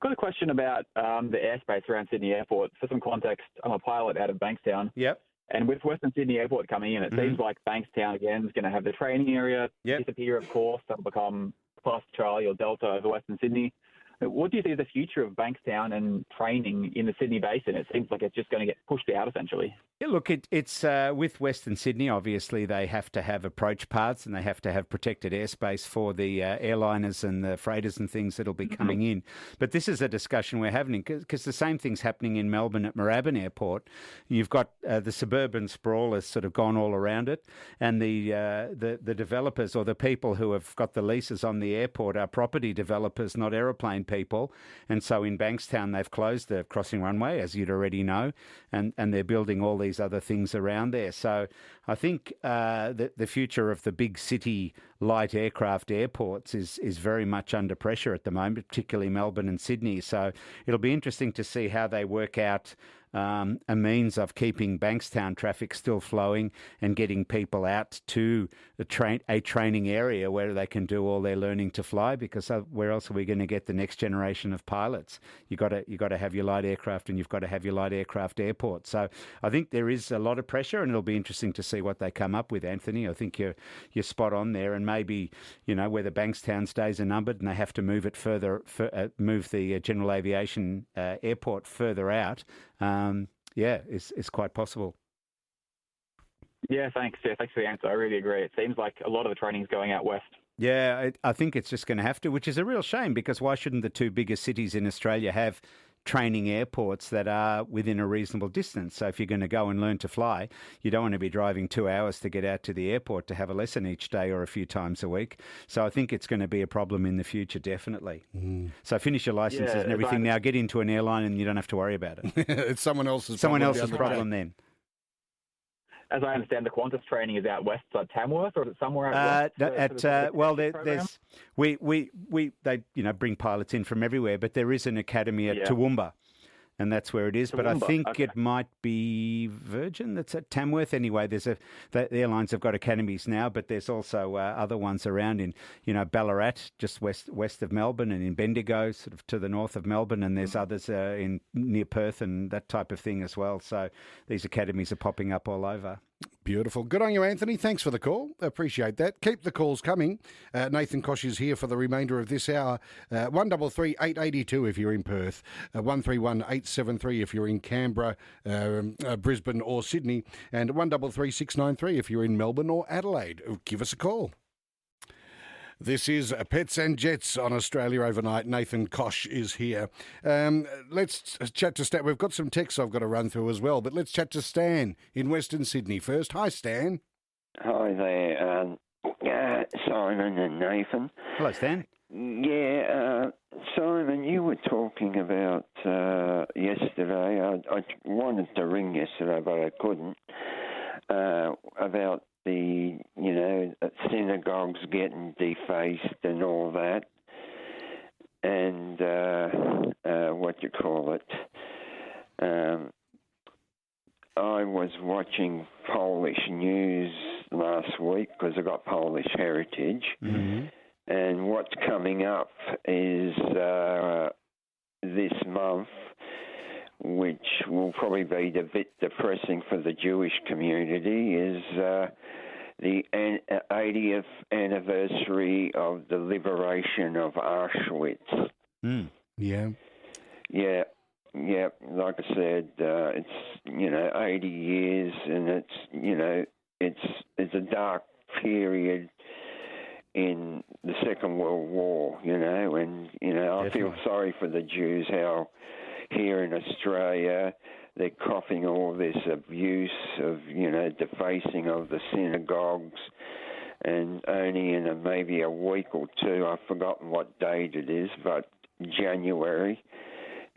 Got a question about the airspace around Sydney Airport. For some context, I'm a pilot out of Bankstown. Yep. And with Western Sydney Airport coming in, it seems like Bankstown again is going to have the training area disappear, of course. That'll become Plus Charlie or Delta over Western Sydney. What do you see as the future of Bankstown and training in the Sydney Basin? It seems like it's just going to get pushed out, essentially. Yeah, look, it's with Western Sydney, obviously, they have to have approach paths and they have to have protected airspace for the airliners and the freighters and things that'll be coming in. But this is a discussion we're having because the same thing's happening in Melbourne at Moorabbin Airport. You've got the suburban sprawl has sort of gone all around it, and the developers or the people who have got the leases on the airport are property developers, not aeroplane people. And so in Bankstown, they've closed the crossing runway, as you'd already know, and they're building all these other things around there. So I think the future of the big city light aircraft airports is very much under pressure at the moment, particularly Melbourne and Sydney. So it'll be interesting to see how they work out a means of keeping Bankstown traffic still flowing and getting people out to a training area where they can do all their learning to fly, because where else are we going to get the next generation of pilots? You got to have your light aircraft, and you've got to have your light aircraft airport. So I think there is a lot of pressure, and it'll be interesting to see what they come up with, Anthony. I think you're spot on there, and maybe where the Bankstown days are numbered and they have to move it further, move the general aviation airport further out. It's quite possible. Yeah, thanks. Yeah, thanks for the answer. I really agree. It seems like a lot of the training's going out west. Yeah, I think it's just going to have to, which is a real shame, because why shouldn't the two biggest cities in Australia have training airports that are within a reasonable distance? So if you're going to go and learn to fly, you don't want to be driving 2 hours to get out to the airport to have a lesson each day or a few times a week. So I think it's going to be a problem in the future, definitely. So finish your licenses and everything now, get into an airline and you don't have to worry about it. It's someone else's problem then. As I understand, the Qantas training is out west at Tamworth, or is it somewhere out west? They bring pilots in from everywhere, but there is an academy at Toowoomba, and that's where it is. But I think it might be Virgin that's at Tamworth. Anyway, the airlines have got academies now, but there's also other ones around in Ballarat, just west of Melbourne, and in Bendigo, sort of to the north of Melbourne, and there's others in near Perth and that type of thing as well. So these academies are popping up all over. Beautiful. Good on you, Anthony. Thanks for the call. Appreciate that. Keep the calls coming. Nathan Koch is here for the remainder of this hour. 133 882 if you're in Perth. 131 873 if you're in Canberra, Brisbane or Sydney. And 133 693 if you're in Melbourne or Adelaide. Give us a call. This is Pets and Jets on Australia Overnight. Nathan Koch is here. Let's chat to Stan. We've got some texts I've got to run through as well, but let's chat to Stan in Western Sydney first. Hi, Stan. Hi there. Simon and Nathan. Hello, Stan. Yeah, Simon, you were talking about yesterday. I wanted to ring yesterday, but I couldn't. About the, synagogues getting defaced and all that. And I was watching Polish news last week because I got Polish heritage. Mm-hmm. And what's coming up is this month, which will probably be a bit depressing for the Jewish community, is the 80th anniversary of the liberation of Auschwitz. Mm. Yeah. Yeah. Yeah, like I said, it's 80 years, and it's a dark period in the Second World War, and I feel sorry for the Jews how here in Australia they're coughing all this abuse of defacing of the synagogues, and only in maybe a week or two, I've forgotten what date it is, but January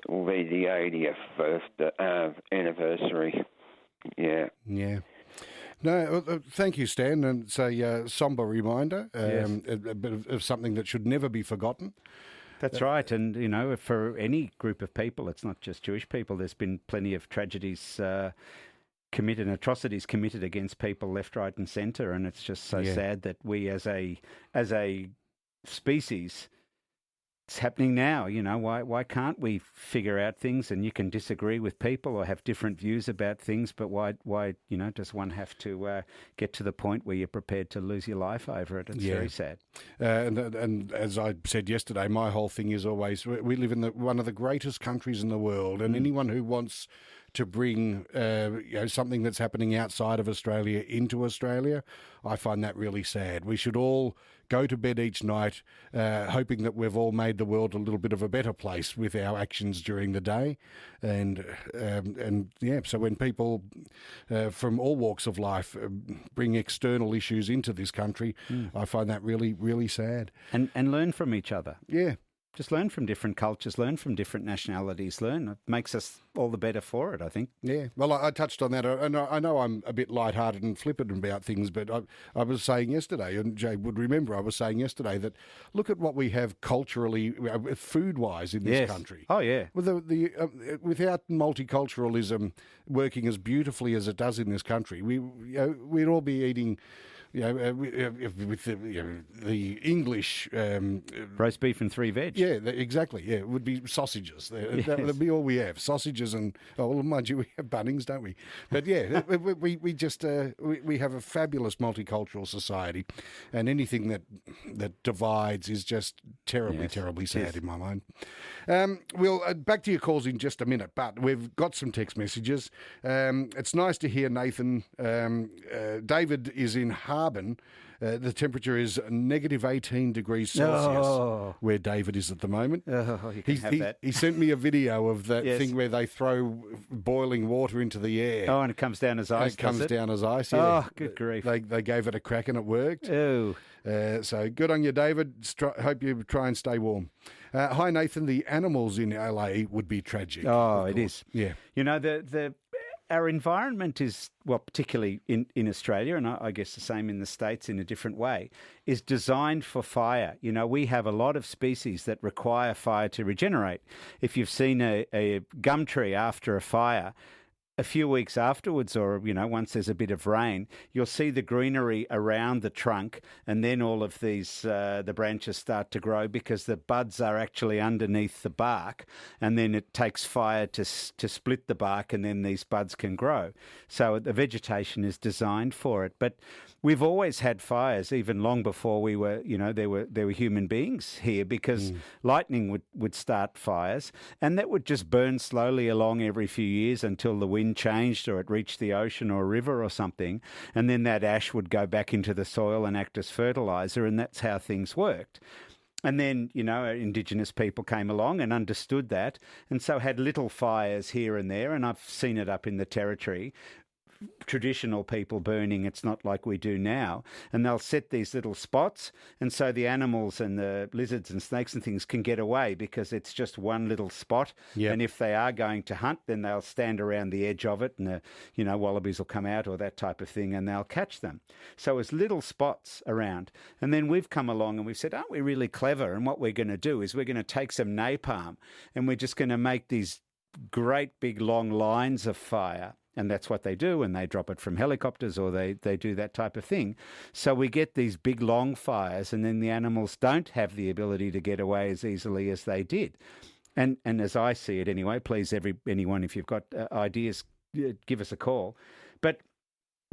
will be the 80th anniversary. Yeah. Yeah. No, thank you, Stan. And it's a sombre reminder, a bit of something that should never be forgotten. That's right. And, for any group of people, it's not just Jewish people, there's been plenty of tragedies committed, atrocities committed against people left, right and centre. And it's just so sad that we as a species, it's happening now. Why can't we figure out things? And you can disagree with people or have different views about things, but why does one have to get to the point where you're prepared to lose your life over it? It's very sad. And as I said yesterday, my whole thing is always we live in one of the greatest countries in the world, and anyone who wants to bring something that's happening outside of Australia into Australia, I find that really sad. We should all go to bed each night hoping that we've all made the world a little bit of a better place with our actions during the day. And so when people from all walks of life bring external issues into this country, I find that really, really sad. And learn from each other. Yeah. Just learn from different cultures, learn from different nationalities, It makes us all the better for it, I think. Yeah, well, I touched on that, and I know I'm a bit lighthearted and flippant about things, but I was saying yesterday, and Jay would remember I was saying yesterday, that look at what we have culturally, food-wise in this country. Oh, yeah. With without multiculturalism working as beautifully as it does in this country, we'd all be eating... with the English... roast beef and 3 veg. Yeah, exactly. Yeah, it would be sausages. That would be all we have. Sausages and... Oh, well, mind you, we have Bunnings, don't we? But yeah, we just... we have a fabulous multicultural society, and anything that divides is just terribly sad in my mind. We'll back to your calls in just a minute, but we've got some text messages. It's nice to hear, Nathan. David is in Harbin. The temperature is negative 18 degrees Celsius, where David is at the moment. Oh, you can have that. He sent me a video of that thing where they throw boiling water into the air. Oh, and it comes down as ice, down as ice, yeah. Oh, good grief. They gave it a crack and it worked. Oh. So good on you, David. Hope you try and stay warm. Hi, Nathan. The animals in LA would be tragic. Oh, it is. Yeah. Our environment is, well, particularly in Australia, and I guess the same in the States in a different way, is designed for fire. We have a lot of species that require fire to regenerate. If you've seen a gum tree after a fire, a few weeks afterwards, or, once there's a bit of rain, you'll see the greenery around the trunk, and then all of these, the branches start to grow because the buds are actually underneath the bark, and then it takes fire to split the bark, and then these buds can grow. So the vegetation is designed for it. But we've always had fires, even long before we were, there were human beings here, because lightning would start fires, and that would just burn slowly along every few years until the wind changed or it reached the ocean or a river or something, and then that ash would go back into the soil and act as fertiliser, and that's how things worked. And then, Indigenous people came along and understood that, and so had little fires here and there, and I've seen it up in the Territory. traditional people burning. It's not like we do now. And they'll set these little spots, and so the animals and the lizards and snakes and things can get away because it's just one little spot. Yep. And if they are going to hunt, then they'll stand around the edge of it, and the wallabies will come out or that type of thing, and they'll catch them. So it's little spots around. And then we've come along and we've said, aren't we really clever? And what we're going to do is we're going to take some napalm and we're just going to make these great big long lines of fire. And that's what they do, and they drop it from helicopters or they do that type of thing. So we get these big long fires, and then the animals don't have the ability to get away as easily as they did. And as I see it anyway, please, anyone, if you've got ideas, give us a call. But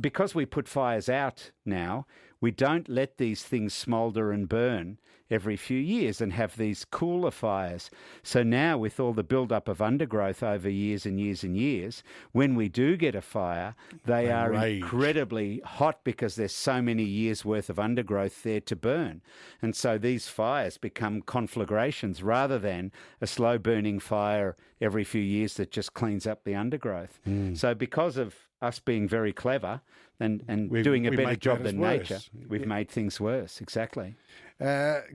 because we put fires out now, we don't let these things smoulder and burn every few years and have these cooler fires. So now with all the build-up of undergrowth over years and years and years, when we do get a fire, they are incredibly hot because there's so many years' worth of undergrowth there to burn. And so these fires become conflagrations rather than a slow-burning fire every few years that just cleans up the undergrowth. So because of us being very clever and doing a better job than nature, we've made things worse. Exactly.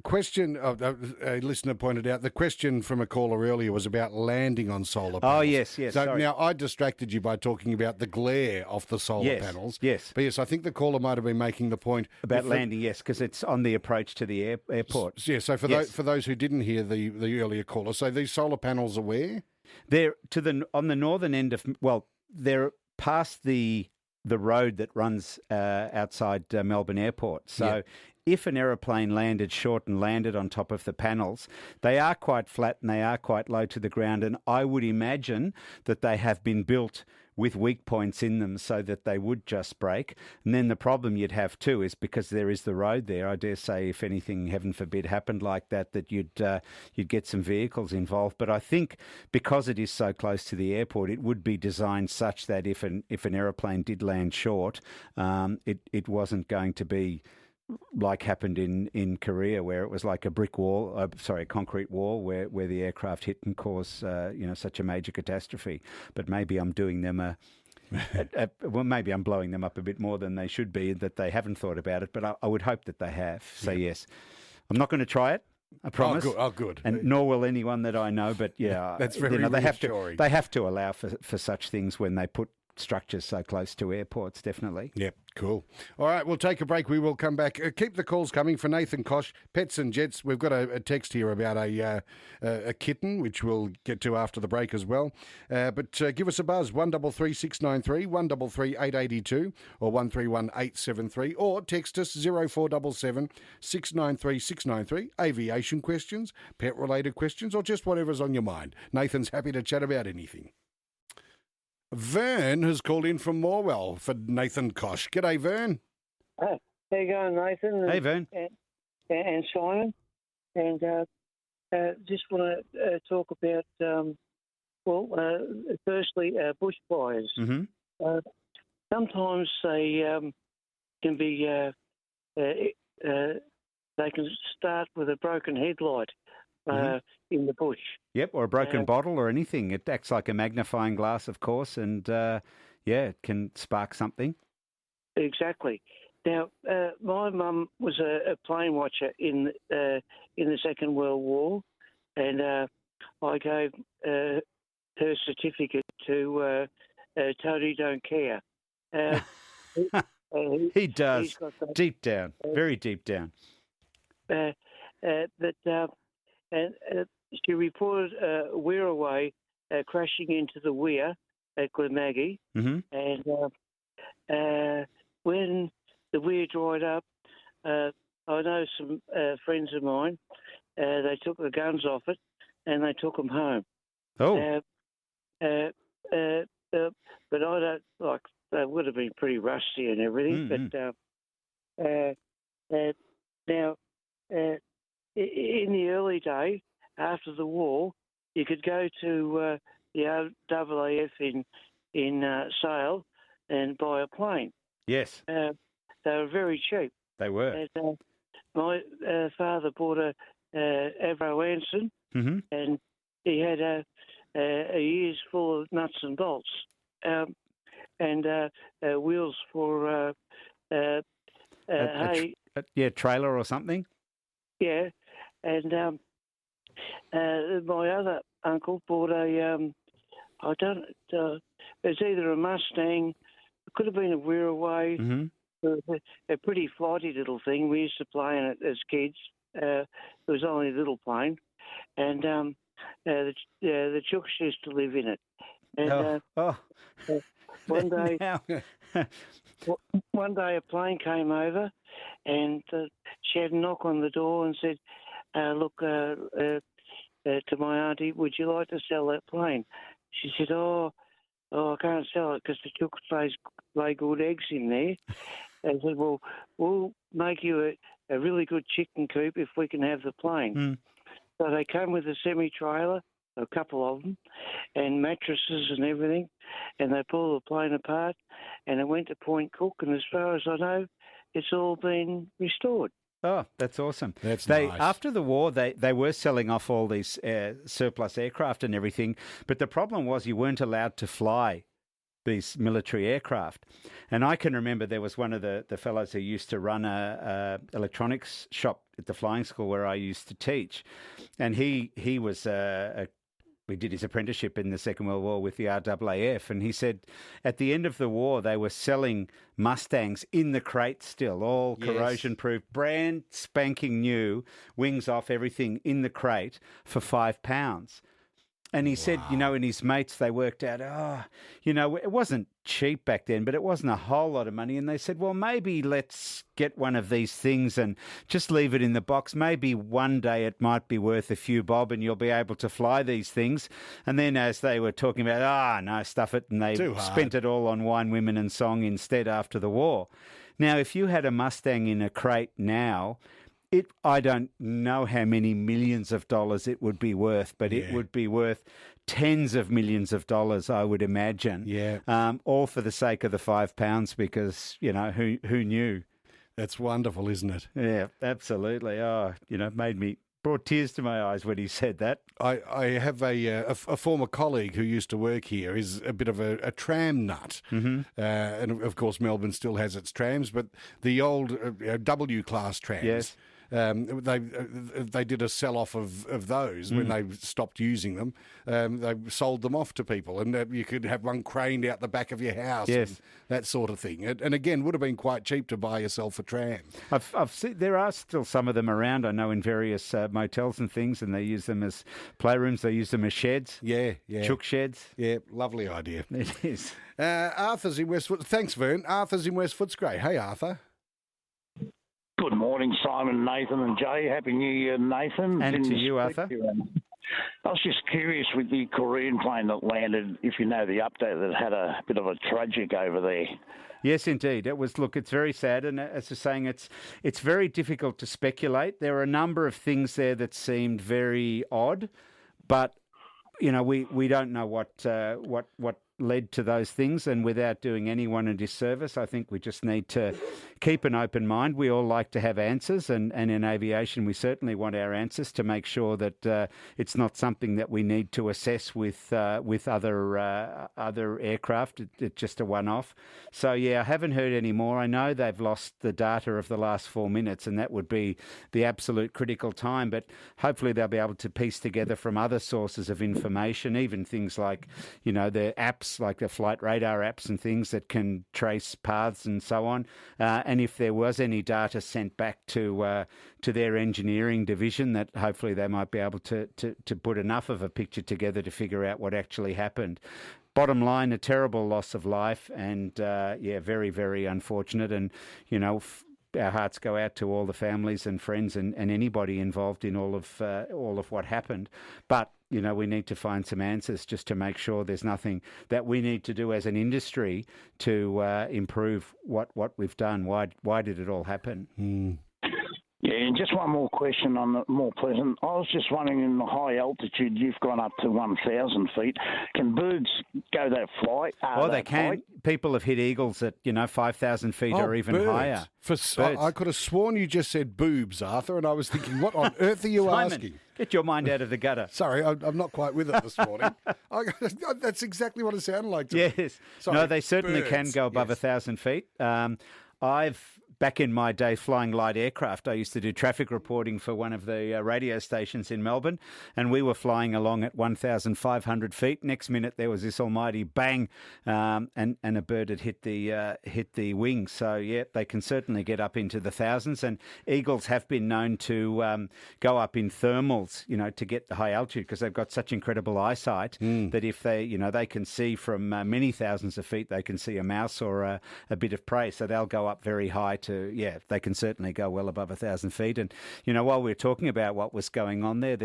Question, a listener pointed out, the question from a caller earlier was about landing on solar panels. Oh, yes. So sorry. Now, I distracted you by talking about the glare off the solar panels. Yes. But yes, I think the caller might have been making the point. About landing, yes, because it's on the approach to the airport. Yeah, so for those who didn't hear the earlier caller, so these solar panels are where? They're on the northern end of, they're past the road that runs outside Melbourne Airport. So if an aeroplane landed short and landed on top of the panels, they are quite flat and they are quite low to the ground. And I would imagine that they have been built with weak points in them so that they would just break. And then the problem you'd have too is because there is the road there, I dare say if anything, heaven forbid, happened like that you'd get some vehicles involved. But I think because it is so close to the airport, it would be designed such that if an aeroplane did land short, it wasn't going to be like happened in Korea, where it was like a concrete wall where the aircraft hit and caused such a major catastrophe. But maybe I'm doing them maybe I'm blowing them up a bit more than they should be, that they haven't thought about it. But I would hope that they have. So yes, I'm not going to try it. I promise. Oh, good. And nor will anyone that I know. But yeah, that's very reassuring. They have to allow for such things when they put structures so close to airports, definitely. Yep, cool. All right, we'll take a break. We will come back. Keep the calls coming for Nathan Koch, Pets and Jets. We've got a text here about a kitten, which we'll get to after the break as well. But give us a buzz, 133 693, 133 882 or 131 873, or text us 0477 693 693. Aviation questions, pet-related questions, or just whatever's on your mind. Nathan's happy to chat about anything. Vern has called in from Morwell for Nathan Koch. G'day, Vern. How you going, Nathan? Hey, Vern. And Simon. And just want to talk about, firstly, bushfires. Mm-hmm. Sometimes they can be, they can start with a broken headlight. In the bush. Yep, or a broken bottle or anything. It acts like a magnifying glass, of course, and it can spark something. Exactly. Now, my mum was a plane watcher in the Second World War, and I gave her certificate to Tony Don't Care. He does, deep down, very deep down. And she reported a Wirraway crashing into the weir at Glenmaggie. Mm-hmm. And when the weir dried up, I know some friends of mine, they took the guns off it and they took them home. Oh. But I don't, they would have been pretty rusty and everything. Mm-hmm. But now... in the early day, after the war, you could go to the RAAF in Sale and buy a plane. Yes. They were very cheap. They were. And, my father bought a Avro Anson, mm-hmm. and he had a year's full of nuts and bolts. and wheels for hay. Trailer or something. Yeah, and my other uncle bought a it's either a Mustang, it could have been a Wirraway. Mm-hmm. A pretty flighty little thing. We used to play in it as kids. It was only a little plane, and the chooks used to live in it. And one day, one day a plane came over, and she had a knock on the door and said, "Look, to my auntie, would you like to sell that plane?" She said, "Oh, I can't sell it because the chooks lay good eggs in there." And said, "Well, we'll make you a really good chicken coop if we can have the plane." Mm. So they came with a semi-trailer, a couple of them, and mattresses and everything, and they pulled the plane apart, and it went to Point Cook, and as far as I know, it's all been restored. Oh, that's awesome. That's nice. After the war, they were selling off all these surplus aircraft and everything, but the problem was you weren't allowed to fly these military aircraft. And I can remember there was one of the fellows who used to run a electronics shop at the flying school where I used to teach. And he was we did his apprenticeship in the Second World War with the RAAF, and he said at the end of the war they were selling Mustangs in the crate still, all corrosion-proof, brand spanking new, wings off, everything in the crate for £5. And he said, and his mates, they worked out, it wasn't cheap back then, but it wasn't a whole lot of money. And they said, well, maybe let's get one of these things and just leave it in the box. Maybe one day it might be worth a few bob and you'll be able to fly these things. And then as they were talking about, no, stuff it, and they spent it all on wine, women and song instead after the war. Now, if you had a Mustang in a crate now, I don't know how many millions of dollars it would be worth, but it would be worth tens of millions of dollars, I would imagine. Yeah. All for the sake of the £5 because, who knew? That's wonderful, isn't it? Yeah, absolutely. Oh, brought tears to my eyes when he said that. I have a former colleague who used to work here. Is a bit of a tram nut. Mm-hmm. And of course Melbourne still has its trams, but the old W-class trams... Yes. They did a sell-off of those when they stopped using them. They sold them off to people, and you could have one craned out the back of your house, and that sort of thing. And again, would have been quite cheap to buy yourself a tram. I've seen there are still some of them around. I know in various motels and things, and they use them as playrooms. They use them as sheds. Yeah. Chook sheds. Yeah, lovely idea. It is. Arthur's in West Footscray. Thanks, Vern. Arthur's in West Footscray. Hey, Arthur. Good morning, Simon, Nathan and Jay. Happy New Year, Nathan. And to you, Arthur. I was just curious with the Korean plane that landed, if you know the update, that had a bit of a tragic over there. Yes, indeed. It's very sad. And as you're saying, it's very difficult to speculate. There are a number of things there that seemed very odd, but, we don't know what led to those things, and without doing anyone a disservice, I think we just need to keep an open mind. We all like to have answers, and in aviation we certainly want our answers to make sure that it's not something that we need to assess with other aircraft. It's just a one-off. So I haven't heard any more. I know they've lost the data of the last 4 minutes, and that would be the absolute critical time, but hopefully they'll be able to piece together from other sources of information, even things like the apps, like the flight radar apps and things that can trace paths and so on. And if there was any data sent back to their engineering division, that hopefully they might be able to put enough of a picture together to figure out what actually happened. Bottom line, a terrible loss of life, and very, very unfortunate. And our hearts go out to all the families and friends and anybody involved in all of what happened. But we need to find some answers just to make sure there's nothing that we need to do as an industry to improve what we've done. Why did it all happen? Yeah, and just one more question on the more pleasant. I was just wondering, in the high altitude, you've gone up to 1,000 feet. Can birds go that flight? They can. Flight? People have hit eagles at 5,000 feet or even birds. higher. Birds. I could have sworn you just said boobs, Arthur, and I was thinking, what on earth are you Simon, asking? Get your mind out of the gutter. Sorry, I'm not quite with it this morning. That's exactly what it sounded like to me. Yes. Sorry, No, they certainly birds. can go above 1,000 feet. Back in my day flying light aircraft, I used to do traffic reporting for one of the radio stations in Melbourne, and we were flying along at 1,500 feet. Next minute, there was this almighty bang, and a bird had hit the wing. So, yeah, they can certainly get up into the thousands, and eagles have been known to go up in thermals, to get the high altitude, because they've got such incredible eyesight that if they can see from many thousands of feet, they can see a mouse or a bit of prey. So they'll go up very high they can certainly go well above 1,000 feet. And, while we're talking about what was going on there,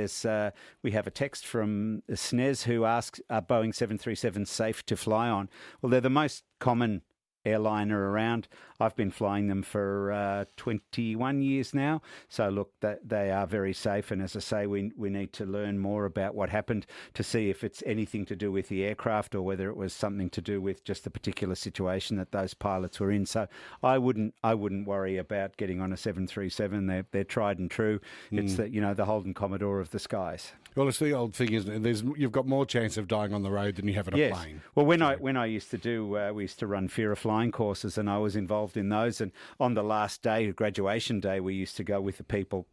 we have a text from Snez who asks, are Boeing 737s safe to fly on? Well, they're the most common airliner around. I've been flying them for 21 years now. So, look, they are very safe. And as I say, we need to learn more about what happened to see if it's anything to do with the aircraft or whether it was something to do with just the particular situation that those pilots were in. So I wouldn't worry about getting on a 737. They're tried and true. It's the Holden Commodore of the skies. Well, it's the old thing, isn't it? You've got more chance of dying on the road than you have in a plane. Well, when I used to do, we used to run fear of flying courses, and I was involved in those. And on the last day, graduation day, we used to go with the people,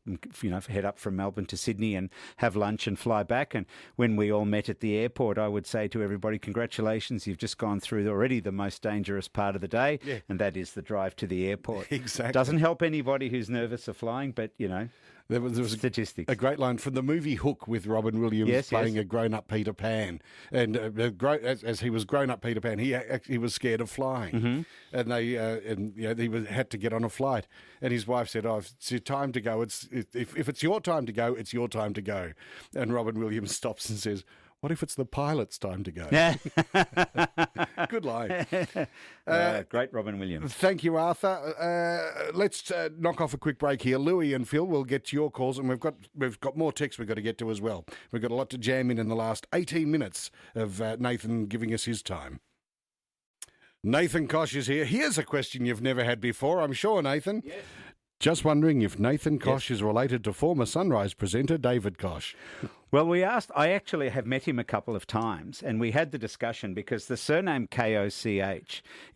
head up from Melbourne to Sydney and have lunch and fly back. And when we all met at the airport, I would say to everybody, congratulations, you've just gone through already the most dangerous part of the day, and that is the drive to the airport. Exactly. Doesn't help anybody who's nervous of flying, but, There was statistics. A great line from the movie Hook with Robin Williams playing a grown-up Peter Pan, and as he was grown-up Peter Pan, he was scared of flying, and he had to get on a flight, and his wife said, "Oh, it's your time to go. If it's your time to go, it's your time to go," and Robin Williams stops and says, "What if it's the pilot's time to go?" Good line. Great Robin Williams. Thank you, Arthur. Let's knock off a quick break here. Louis and Phil will get to your calls, and we've got more texts we've got to get to as well. We've got a lot to jam in the last 18 minutes of Nathan giving us his time. Nathan Koch is here. Here's a question you've never had before, I'm sure, Nathan. Yes. Just wondering if Nathan Koch is related to former Sunrise presenter David Koch. Well, I actually have met him a couple of times, and we had the discussion because the surname Koch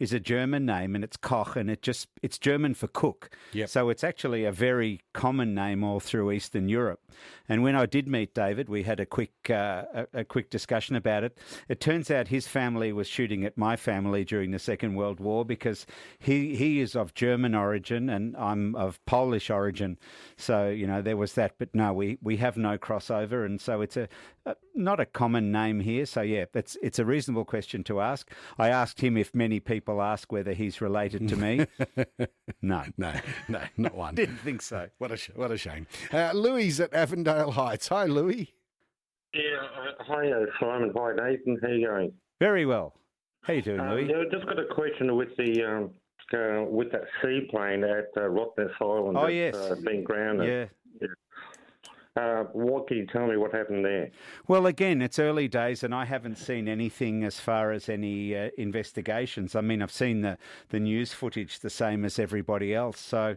is a German name, and it's Koch, and it's German for cook. Yep. So it's actually a very common name all through Eastern Europe. And when I did meet David, we had a quick discussion about it. It turns out his family was shooting at my family during the Second World War because he is of German origin and I'm of Polish origin. So, there was that. But no, we have no crossover, and so it's not a common name here. So, yeah, it's a reasonable question to ask. I asked him if many people ask whether he's related to me. No, not one. Didn't think so. What a shame. Louis at Avondale Heights. Hi, Louis. Yeah, hi, Simon. Hi, Nathan. How you going? Very well. How you doing, Louis? Yeah, just got a question with that seaplane at Rottnest Island. Oh, yes. Being grounded. Yeah. What can you tell me what happened there? Well, again, it's early days, and I haven't seen anything as far as any investigations. I mean, I've seen the news footage the same as everybody else. So,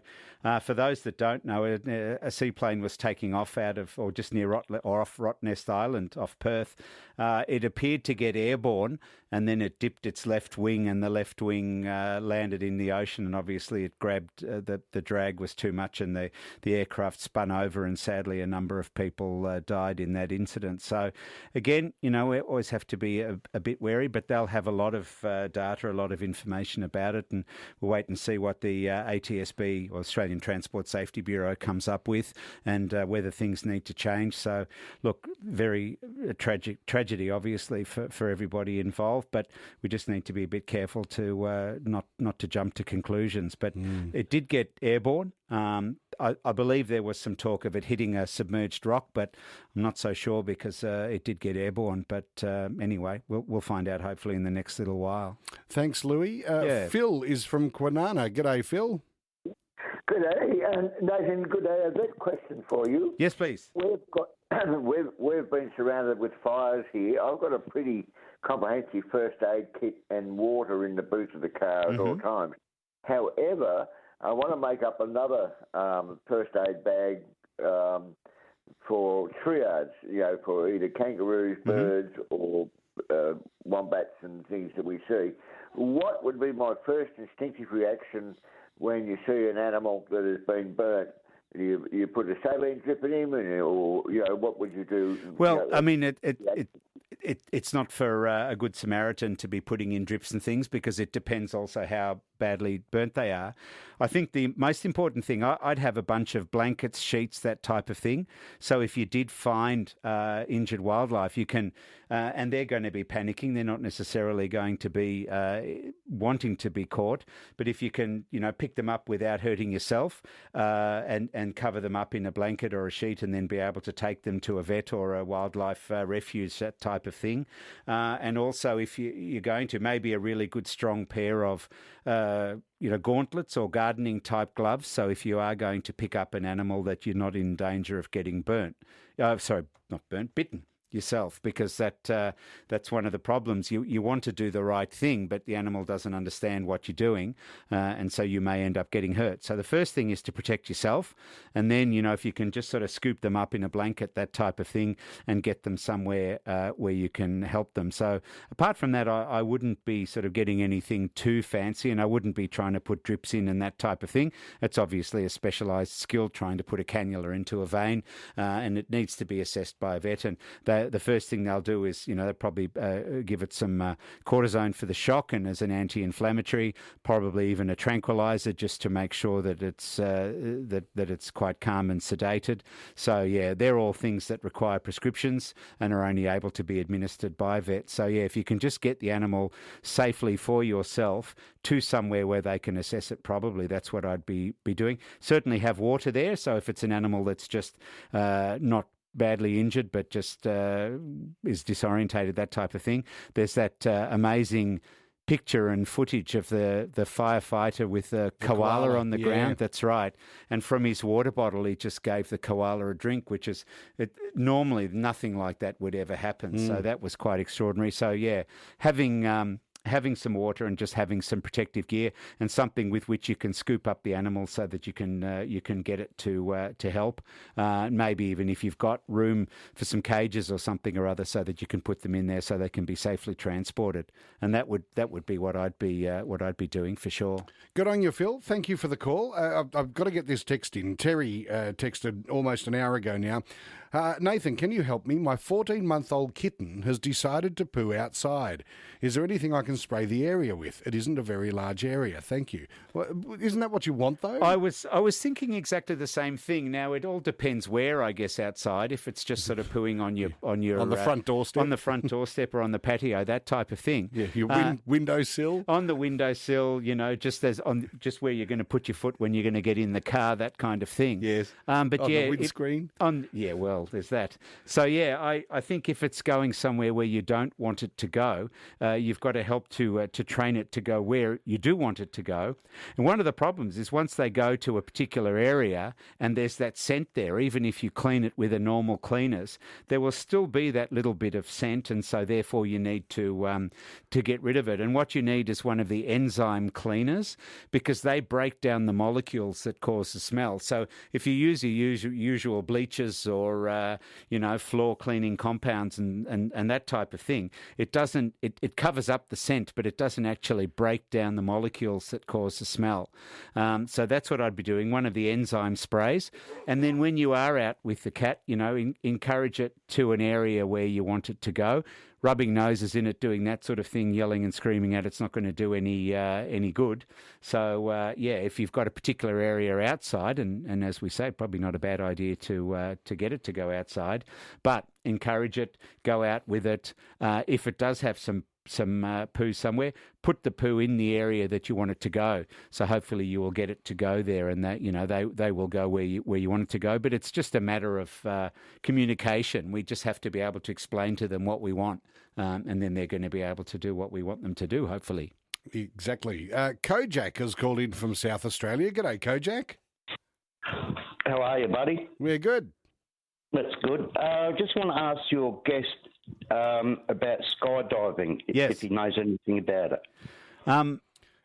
for those that don't know, a seaplane was taking off out of, or just near off Rottnest Island, off Perth. It appeared to get airborne, and then it dipped its left wing, and the left wing landed in the ocean, and obviously it grabbed, the drag was too much, and the aircraft spun over, and sadly a number of people died in that incident. So again, we always have to be a bit wary, but they'll have a lot of data, a lot of information about it, and we'll wait and see what the ATSB, or Australian Transport Safety Bureau, comes up with, and whether things need to change. So look, very tragedy obviously for everybody involved, but we just need to be a bit careful to not to jump to conclusions. But it did get airborne. I believe there was some talk of it hitting a submerged rock, but I'm not so sure because it did get airborne. But anyway, we'll find out hopefully in the next little while. Thanks, Louis. Phil is from Kwinana. G'day, Phil. Good day, Nathan. Good day. I've got a question for you. Yes, please. We've been surrounded with fires here. I've got a pretty comprehensive first aid kit and water in the boot of the car at all times. However, I want to make up another first aid bag for triage. For either kangaroos, birds, or wombats and things that we see. What would be my first instinctive reaction when you see an animal that has been burnt? You put a saline drip in him, or what would you do? Well, I mean, it's not for a good Samaritan to be putting in drips and things, because it depends also how badly burnt they are. I think the most important thing, I'd have a bunch of blankets, sheets, that type of thing. So if you did find injured wildlife, you can, and they're going to be panicking. They're not necessarily going to be wanting to be caught. But if you can, pick them up without hurting yourself, and cover them up in a blanket or a sheet, and then be able to take them to a vet or a wildlife refuge, that type of thing. And also, if you're going to, maybe a really good strong pair of gauntlets or gardening type gloves. So if you are going to pick up an animal, that you're not in danger of getting bitten yourself, because that's one of the problems. You want to do the right thing, but the animal doesn't understand what you're doing, and so you may end up getting hurt. So the first thing is to protect yourself, and then if you can just sort of scoop them up in a blanket, that type of thing, and get them somewhere where you can help them. So apart from that, I wouldn't be sort of getting anything too fancy, and I wouldn't be trying to put drips in and that type of thing. It's obviously a specialised skill, trying to put a cannula into a vein, and it needs to be assessed by a vet. And the first thing they'll do is, they'll probably give it some cortisone for the shock and as an anti-inflammatory, probably even a tranquilizer, just to make sure that it's that it's quite calm and sedated. So yeah, they're all things that require prescriptions and are only able to be administered by vets. So yeah, if you can just get the animal safely for yourself to somewhere where they can assess it, probably that's what I'd be doing. Certainly have water there. So if it's an animal that's just not badly injured, but just is disorientated, that type of thing. There's that amazing picture and footage of the firefighter with the koala on the ground. That's right. And from his water bottle, he just gave the koala a drink, which is normally nothing like that would ever happen. So that was quite extraordinary. So yeah, having some water and just having some protective gear and something with which you can scoop up the animal so that you can get it to help. Maybe even if you've got room for some cages or something or other, so that you can put them in there so they can be safely transported. And that would be what I'd be doing for sure. Good on you, Phil. Thank you for the call. I've got to get this text in. Terry texted almost an hour ago now. Nathan, can you help me? My 14-month-old kitten has decided to poo outside. Is there anything I can spray the area with? It isn't a very large area. Thank you. Well, isn't that what you want, though? I was thinking exactly the same thing. Now, it all depends where, I guess, outside. If it's just sort of pooing on the front doorstep, on the front doorstep or on the patio, that type of thing. Yeah, your windowsill. On the windowsill, just where you're going to put your foot when you're going to get in the car, that kind of thing. Yes. But on yeah, the windscreen. There's that. So yeah, I think if it's going somewhere where you don't want it to go, you've got to help to train it to go where you do want it to go. And one of the problems is once they go to a particular area and there's that scent there, even if you clean it with a normal cleaners, there will still be that little bit of scent, and so therefore you need to get rid of it. And what you need is one of the enzyme cleaners, because they break down the molecules that cause the smell. So if you use your usual bleaches or floor cleaning compounds and that type of thing, it covers up the scent, but it doesn't actually break down the molecules that cause the smell. So that's what I'd be doing, one of the enzyme sprays. And then when you are out with the cat, encourage it to an area where you want it to go. Rubbing noses in it, doing that sort of thing, yelling and screaming at it's not going to do any good. So if you've got a particular area outside, and as we say, probably not a bad idea to get it to go outside, but encourage it, go out with it. If it does have some poo somewhere, put the poo in the area that you want it to go. So hopefully you will get it to go there, and that they will go where you want it to go. But it's just a matter of communication. We just have to be able to explain to them what we want, and then they're going to be able to do what we want them to do, hopefully. Exactly. Kojak has called in from South Australia. G'day, Kojak. How are you, buddy? We're good. That's good. Just want to ask your guest about skydiving, if he knows anything about it.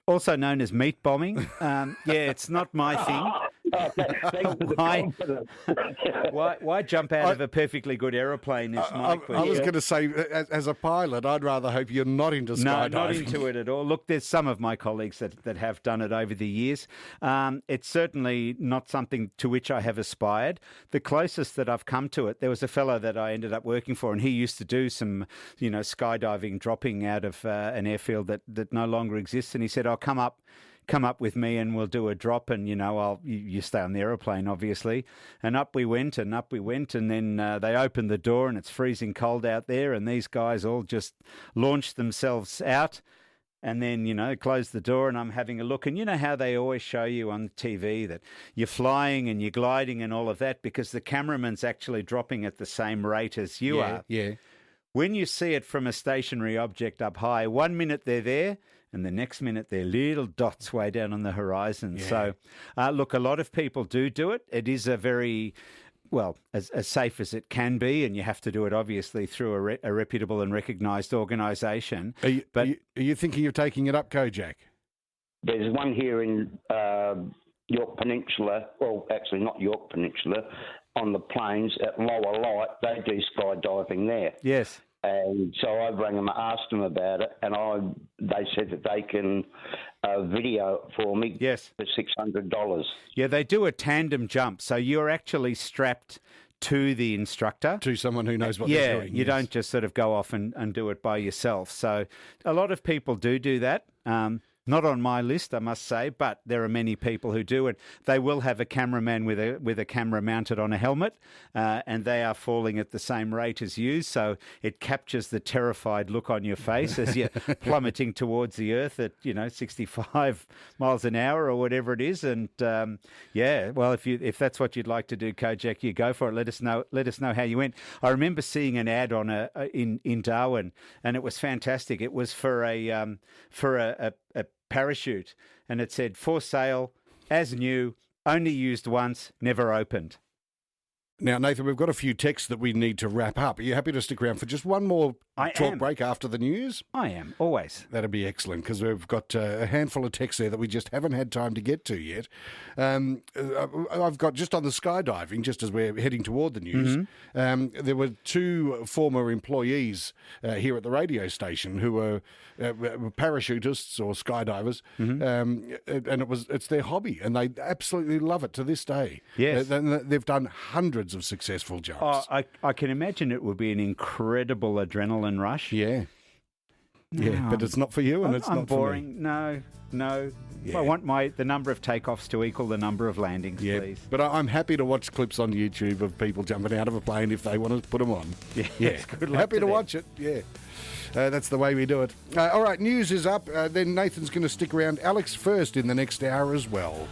Also known as meat bombing. It's not my thing. Why jump out of a perfectly good aeroplane is my question. I was going to say, as a pilot, I'd rather hope you're not into skydiving. No, not into it at all. Look, there's some of my colleagues that have done it over the years. It's certainly not something to which I have aspired. The closest that I've come to it, there was a fellow that I ended up working for, and he used to do some, skydiving, dropping out of an airfield that no longer exists. And he said, "I'll come up with me and we'll do a drop, and you stay on the aeroplane, obviously." And up we went, and then they opened the door and it's freezing cold out there, and these guys all just launched themselves out and then closed the door, and I'm having a look, and you know how they always show you on TV that you're flying and you're gliding and all of that because the cameraman's actually dropping at the same rate as you are. Yeah. When you see it from a stationary object up high, 1 minute they're there, and the next minute they're little dots way down on the horizon. Yeah. So, look, a lot of people do it. It is a very, as safe as it can be, and you have to do it, obviously, through a reputable and recognised organisation. Are you thinking of taking it up, Kojak? There's one here in York Peninsula, well, actually not York Peninsula, on the plains at lower light. They do skydiving there. Yes. And so I rang them, asked them about it, and they said that they can video it for me for $600. Yeah, they do a tandem jump, so you're actually strapped to the instructor. To someone who knows what they're doing. You don't just sort of go off and do it by yourself. So a lot of people do that. Not on my list, I must say, but there are many people who do it. They will have a cameraman with a camera mounted on a helmet, and they are falling at the same rate as you, so it captures the terrified look on your face as you're plummeting towards the earth at 65 miles an hour or whatever it is. And if that's what you'd like to do, Kojak, you go for it. Let us know how you went. I remember seeing an ad on in Darwin, and it was fantastic. It was for a parachute, and it said, "For sale, as new, only used once, never opened." Now, Nathan, we've got a few texts that we need to wrap up. Are you happy to stick around for just one more break after the news? I am, always. That'd be excellent, because we've got a handful of texts there that we just haven't had time to get to yet. I've got, just on the skydiving, just as we're heading toward the news, there were two former employees here at the radio station who were parachutists or skydivers, and it's their hobby, and they absolutely love it to this day. Yes. They've done hundreds of successful jumps. I can imagine it would be an incredible adrenaline rush. Yeah. Yeah, but it's not for you, and it's not boring. For me. No. Yeah. I want the number of takeoffs to equal the number of landings, please. But I'm happy to watch clips on YouTube of people jumping out of a plane if they want to put them on. Yeah. Good luck Happy to them. watch it. Yeah. That's the way we do it. All right, news is up. Then Nathan's going to stick around. Alex first in the next hour as well.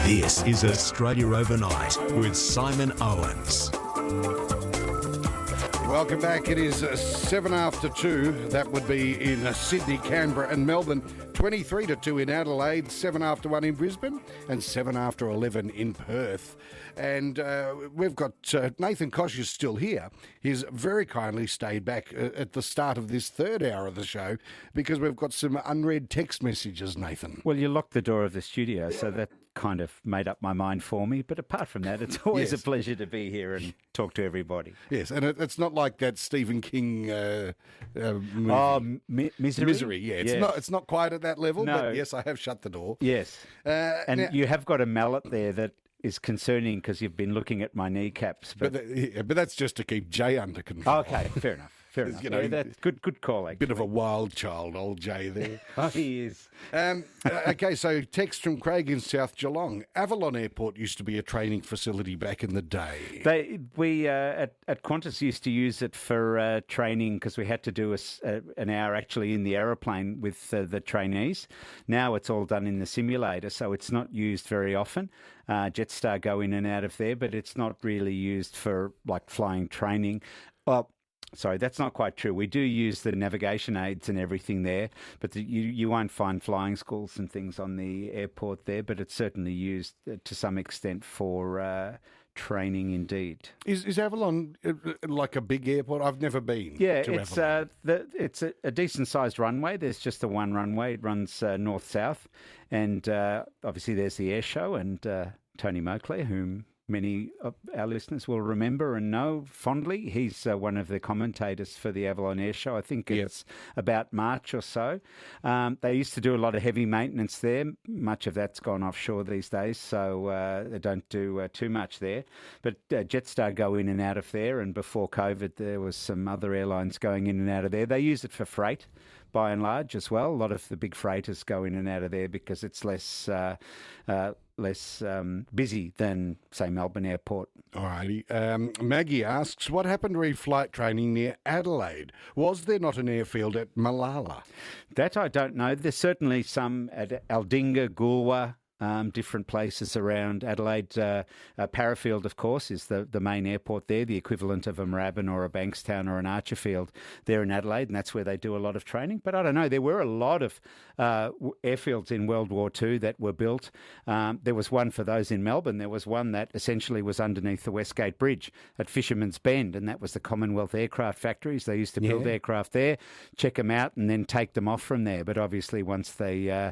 This is Australia Overnight with Simon Owens. Welcome back. It is 7 after 2. That would be in Sydney, Canberra and Melbourne. 23 to 2 in Adelaide, 7 after 1 in Brisbane, and 7 after 11 in Perth. And we've got Nathan Koch is still here. He's very kindly stayed back at the start of this third hour of the show because we've got some unread text messages, Nathan. Well, you locked the door of the studio, so that kind of made up my mind for me. But apart from that, it's always a pleasure to be here and talk to everybody. Yes, and it's not like that Stephen King movie. Misery? Yeah, it's not quite at that level, No. but yes, I have shut the door. Yes. And now- you have got a mallet there that is concerning because you've been looking at my kneecaps. But that's just to keep Jay under control. Okay, fair enough. Fair enough. You know, that's good call, actually. Bit of a wild child, old Jay there. He is. Okay, so text from Craig in South Geelong. Avalon Airport used to be a training facility back in the day. We at Qantas used to use it for training because we had to do an hour actually in the aeroplane with the trainees. Now it's all done in the simulator, so it's not used very often. Jetstar go in and out of there, but it's not really used for like flying training. Well, Sorry, that's not quite true. We do use the navigation aids and everything there, but you won't find flying schools and things on the airport there, but it's certainly used to some extent for training indeed. Is Avalon like a big airport? I've never been. Yeah, to Avalon. It's a decent-sized runway. There's just the one runway. It runs north-south, and obviously there's the air show, and Tony Moclair, whom many of our listeners will remember and know fondly. He's one of the commentators for the Avalon Air Show. I think it's about March or so. They used to do a lot of heavy maintenance there. Much of that's gone offshore these days, so they don't do too much there. But Jetstar go in and out of there, and before COVID there was some other airlines going in and out of there. They use it for freight, by and large, as well. A lot of the big freighters go in and out of there because it's less busy than, say, Melbourne Airport. Alrighty. Maggie asks, what happened to flight training near Adelaide? Was there not an airfield at Malala? That I don't know. There's certainly some at Aldinga, Goolwa, different places around Adelaide. Parafield, of course, is the main airport there, the equivalent of a Moorabbin or a Bankstown or an Archerfield there in Adelaide, and that's where they do a lot of training. But I don't know, there were a lot of airfields in World War II that were built. There was one for those in Melbourne. There was one that essentially was underneath the Westgate Bridge at Fisherman's Bend, and that was the Commonwealth Aircraft Factories. They used to build aircraft there, check them out, and then take them off from there. But obviously once they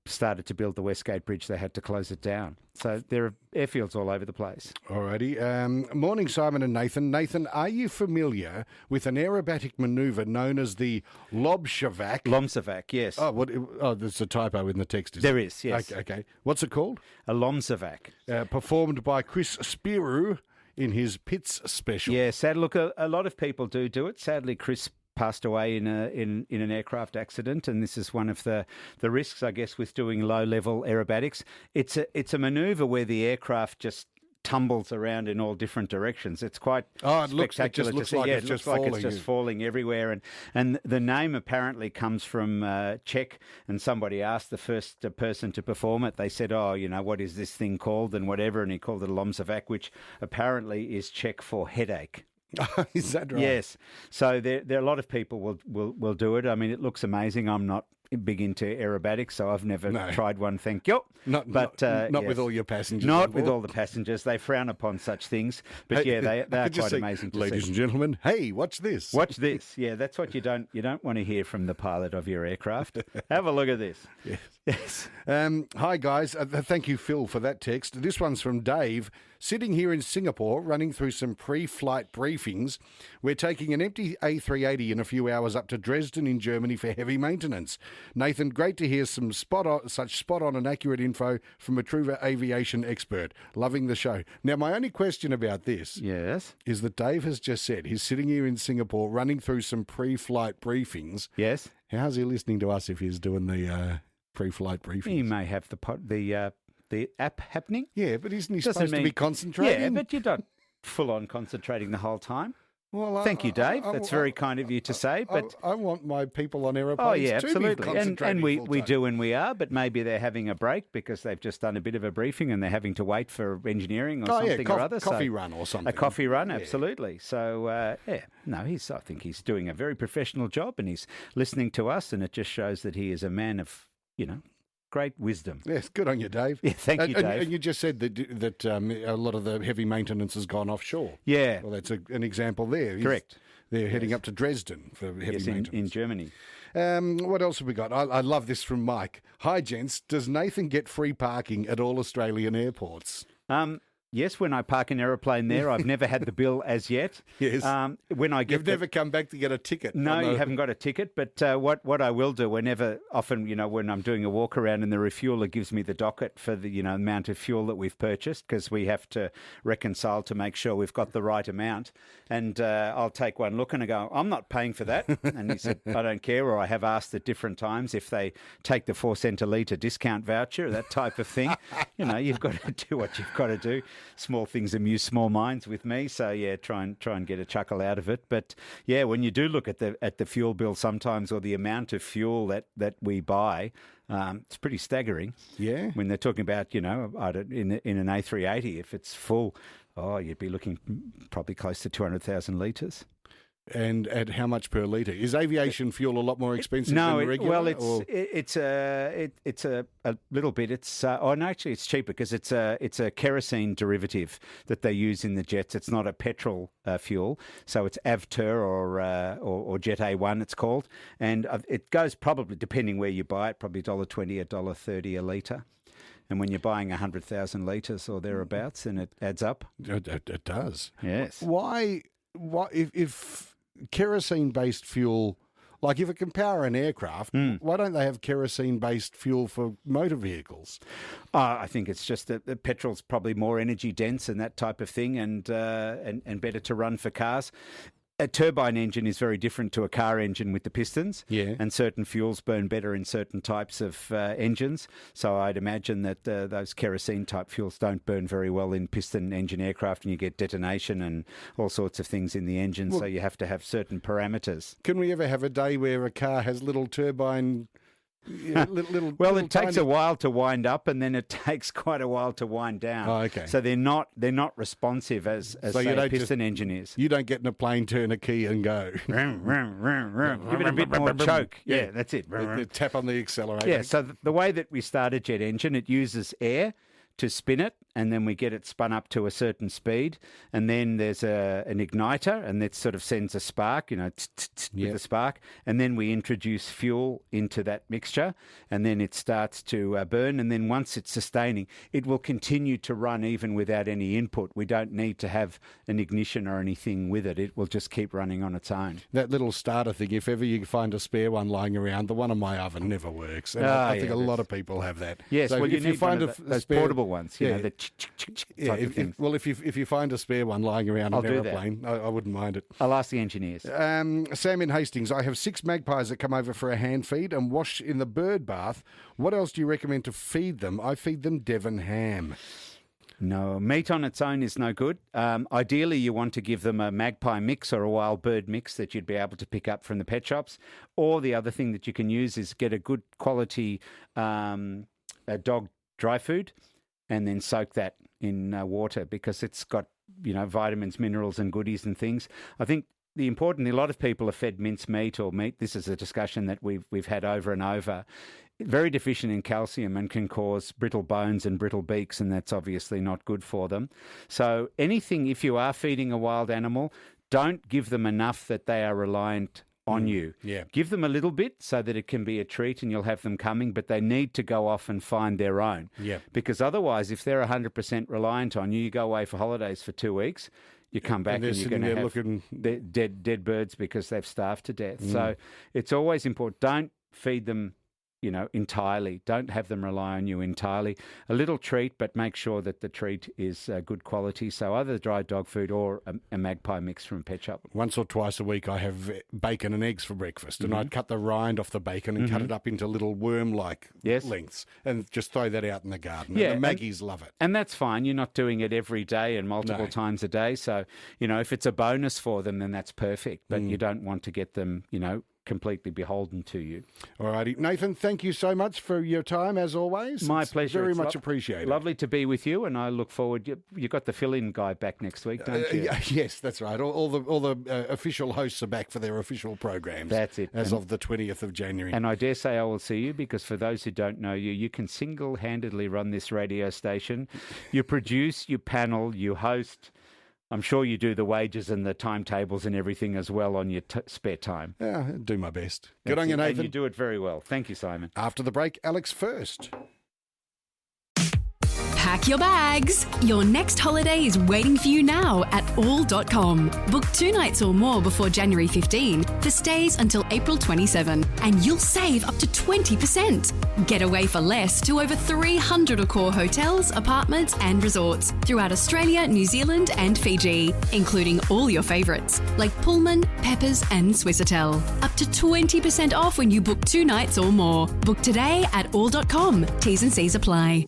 started to build the Westgate Bridge, they had to close it down. So there are airfields all over the place. Alrighty. Morning, Simon and Nathan. Nathan, are you familiar with an aerobatic manoeuvre known as the Lomsavac? Lomsavac, yes. Oh, there's a typo in the text. There is, yes. Okay. What's it called? A Lomsavac. Performed by Chris Spirou in his Pits special. Yeah, sadly, look, a lot of people do it. Sadly, Chris passed away in an aircraft accident, and this is one of the risks, I guess, with doing low-level aerobatics. It's a manoeuvre where the aircraft just tumbles around in all different directions. It's quite spectacular to see. It looks like it's just falling everywhere. And the name apparently comes from Czech, and somebody asked the first person to perform it. They said, what is this thing called and whatever, and he called it a Lomsavac, which apparently is Czech for headache. Is that right? Yes. So there are a lot of people will do it. I mean, it looks amazing. I'm not big into aerobatics, so I've never tried one. Thank you. Not with all your passengers. Not with all the passengers. They frown upon such things. But they are quite amazing to see. Ladies and gentlemen, hey, watch this. Watch this. Yeah, that's what you don't want to hear from the pilot of your aircraft. Have a look at this. Yes. Hi, guys. Thank you, Phil, for that text. This one's from Dave. Sitting here in Singapore, running through some pre-flight briefings. We're taking an empty A380 in a few hours up to Dresden in Germany for heavy maintenance. Nathan, great to hear some such spot-on and accurate info from a true aviation expert. Loving the show. Now, my only question about this is that Dave has just said he's sitting here in Singapore running through some pre-flight briefings. Yes. How's he listening to us if he's doing the pre-flight briefings? He may have the app happening. Yeah, but isn't he supposed to be concentrating? Yeah, but you're not full-on concentrating the whole time. Well, thank you, Dave. That's very kind of you to say. But I want my people on aeroplanes absolutely. to be concentrating. And we do and we are, but maybe they're having a break because they've just done a bit of a briefing and they're having to wait for engineering or something or other. Coffee run or something. A coffee run, absolutely. So, I think he's doing a very professional job and he's listening to us, and it just shows that he is a man of, great wisdom. Yes, good on you, Dave. Yeah, thank you, Dave. And you just said that a lot of the heavy maintenance has gone offshore. Yeah. Well, that's an example there. Correct. They're heading up to Dresden for heavy maintenance. In Germany. What else have we got? I love this from Mike. Hi, gents. Does Nathan get free parking at all Australian airports? Yes, when I park an aeroplane there, I've never had the bill as yet. Yes. You've never come back to get a ticket. No, you haven't got a ticket. But what I will do often, when I'm doing a walk around and the refueler gives me the docket for the, amount of fuel that we've purchased, because we have to reconcile to make sure we've got the right amount. And I'll take one look and I go, I'm not paying for that. And he said, I don't care. Or I have asked at different times if they take the 4 cent a litre discount voucher, that type of thing. You've got to do what you've got to do. Small things amuse small minds with me, so try and get a chuckle out of it. But when you do look at the fuel bill sometimes, or the amount of fuel that we buy, it's pretty staggering. Yeah, when they're talking about in an A380, if it's full, you'd be looking probably close to 200,000 litres. And at how much per litre? Is aviation fuel a lot more expensive than regular? It's a little bit. Actually, it's cheaper because it's a kerosene derivative that they use in the jets. It's not a petrol fuel, so it's Avtur or Jet A1. It's called, and it goes probably, depending where you buy it, probably $1.20, $1.30 a litre. And when you're buying 100,000 litres or thereabouts, then it adds up. It does. Yes. Why if kerosene-based fuel, like if it can power an aircraft, why don't they have kerosene-based fuel for motor vehicles? I think it's just that the petrol's probably more energy dense and that type of thing, and better to run for cars. A turbine engine is very different to a car engine with the pistons, and certain fuels burn better in certain types of engines. So I'd imagine that those kerosene-type fuels don't burn very well in piston engine aircraft, and you get detonation and all sorts of things in the engine, so you have to have certain parameters. Can we ever have a day where a car has little turbine... It takes a while to wind up, and then it takes quite a while to wind down. Oh, okay. So they're not responsive as say a piston engine is. You don't get in a plane, turn a key, and go. Give it a bit more choke. Yeah, that's it. Tap on the accelerator. Yeah. So the way that we start a jet engine, it uses air to spin it, and then we get it spun up to a certain speed, and then there's an igniter, and that sort of sends a spark, with the spark, and then we introduce fuel into that mixture, and then it starts to burn, and then once it's sustaining, it will continue to run even without any input. We don't need to have an ignition or anything with it. It will just keep running on its own. That little starter thing, if ever you find a spare one lying around, the one in my oven never works. And I think a lot of people have that. Yes, so well, if you find those portable ones, you know, the type of things. If you find a spare one lying around an aeroplane, I wouldn't mind it. I'll ask the engineers. Sam in Hastings, I have 6 magpies that come over for a hand feed and wash in the bird bath. What else do you recommend to feed them? I feed them Devon ham. No, meat on its own is no good. Ideally, you want to give them a magpie mix or a wild bird mix that you'd be able to pick up from the pet shops. Or the other thing that you can use is get a good quality dog dry food and then soak that in water, because it's got, vitamins, minerals and goodies and things. I think a lot of people are fed mince meat or meat. This is a discussion that we've had over and over. Very deficient in calcium and can cause brittle bones and brittle beaks, and that's obviously not good for them. So anything, if you are feeding a wild animal, don't give them enough that they are reliant on you. Yeah. Give them a little bit so that it can be a treat and you'll have them coming, but they need to go off and find their own. Yeah. Because otherwise, if they're 100% reliant on you, you go away for holidays for 2 weeks, you come back and you're going to have dead birds because they've starved to death. So it's always important. Don't feed them entirely. Don't have them rely on you entirely. A little treat, but make sure that the treat is good quality. So either dry dog food or a magpie mix from a pet shop. Once or twice a week I have bacon and eggs for breakfast, and I'd cut the rind off the bacon and cut it up into little worm-like lengths and just throw that out in the garden. Yeah, and the Maggies love it. And that's fine. You're not doing it every day and multiple times a day. So, if it's a bonus for them, then that's perfect. But you don't want to get them, completely beholden to you. All righty. Nathan, thank you so much for your time, as always. My pleasure. Very much appreciated. Lovely to be with you, and I look forward. You got the fill-in guy back next week, don't you? Yes, that's right. All the official hosts are back for their official programs. That's it. As of the 20th of January. And I dare say I will see you, because for those who don't know you, you can single-handedly run this radio station. You produce, you panel, you host. I'm sure you do the wages and the timetables and everything as well on your spare time. Yeah, do my best. Good on you, Nathan. And you do it very well. Thank you, Simon. After the break, Alex first. Pack your bags. Your next holiday is waiting for you now at all.com. Book 2 nights or more before January 15 for stays until April 27, and you'll save up to 20%. Get away for less to over 300 Accor hotels, apartments and resorts throughout Australia, New Zealand and Fiji, including all your favourites like Pullman, Peppers and Swissôtel. Up to 20% off when you book 2 nights or more. Book today at all.com. T's and C's apply.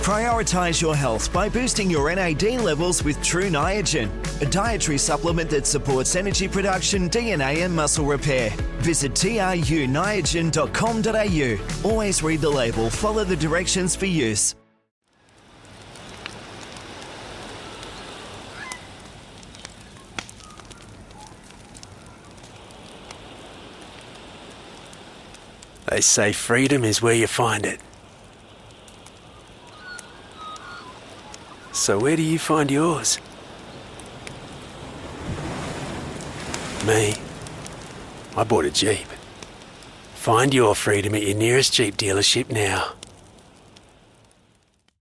Prioritise your health by boosting your NAD levels with True Niagen, a dietary supplement that supports energy production, DNA and muscle repair. Visit truniagen.com.au. Always read the label, follow the directions for use. They say freedom is where you find it. So where do you find yours? Me, I bought a Jeep. Find your freedom at your nearest Jeep dealership now.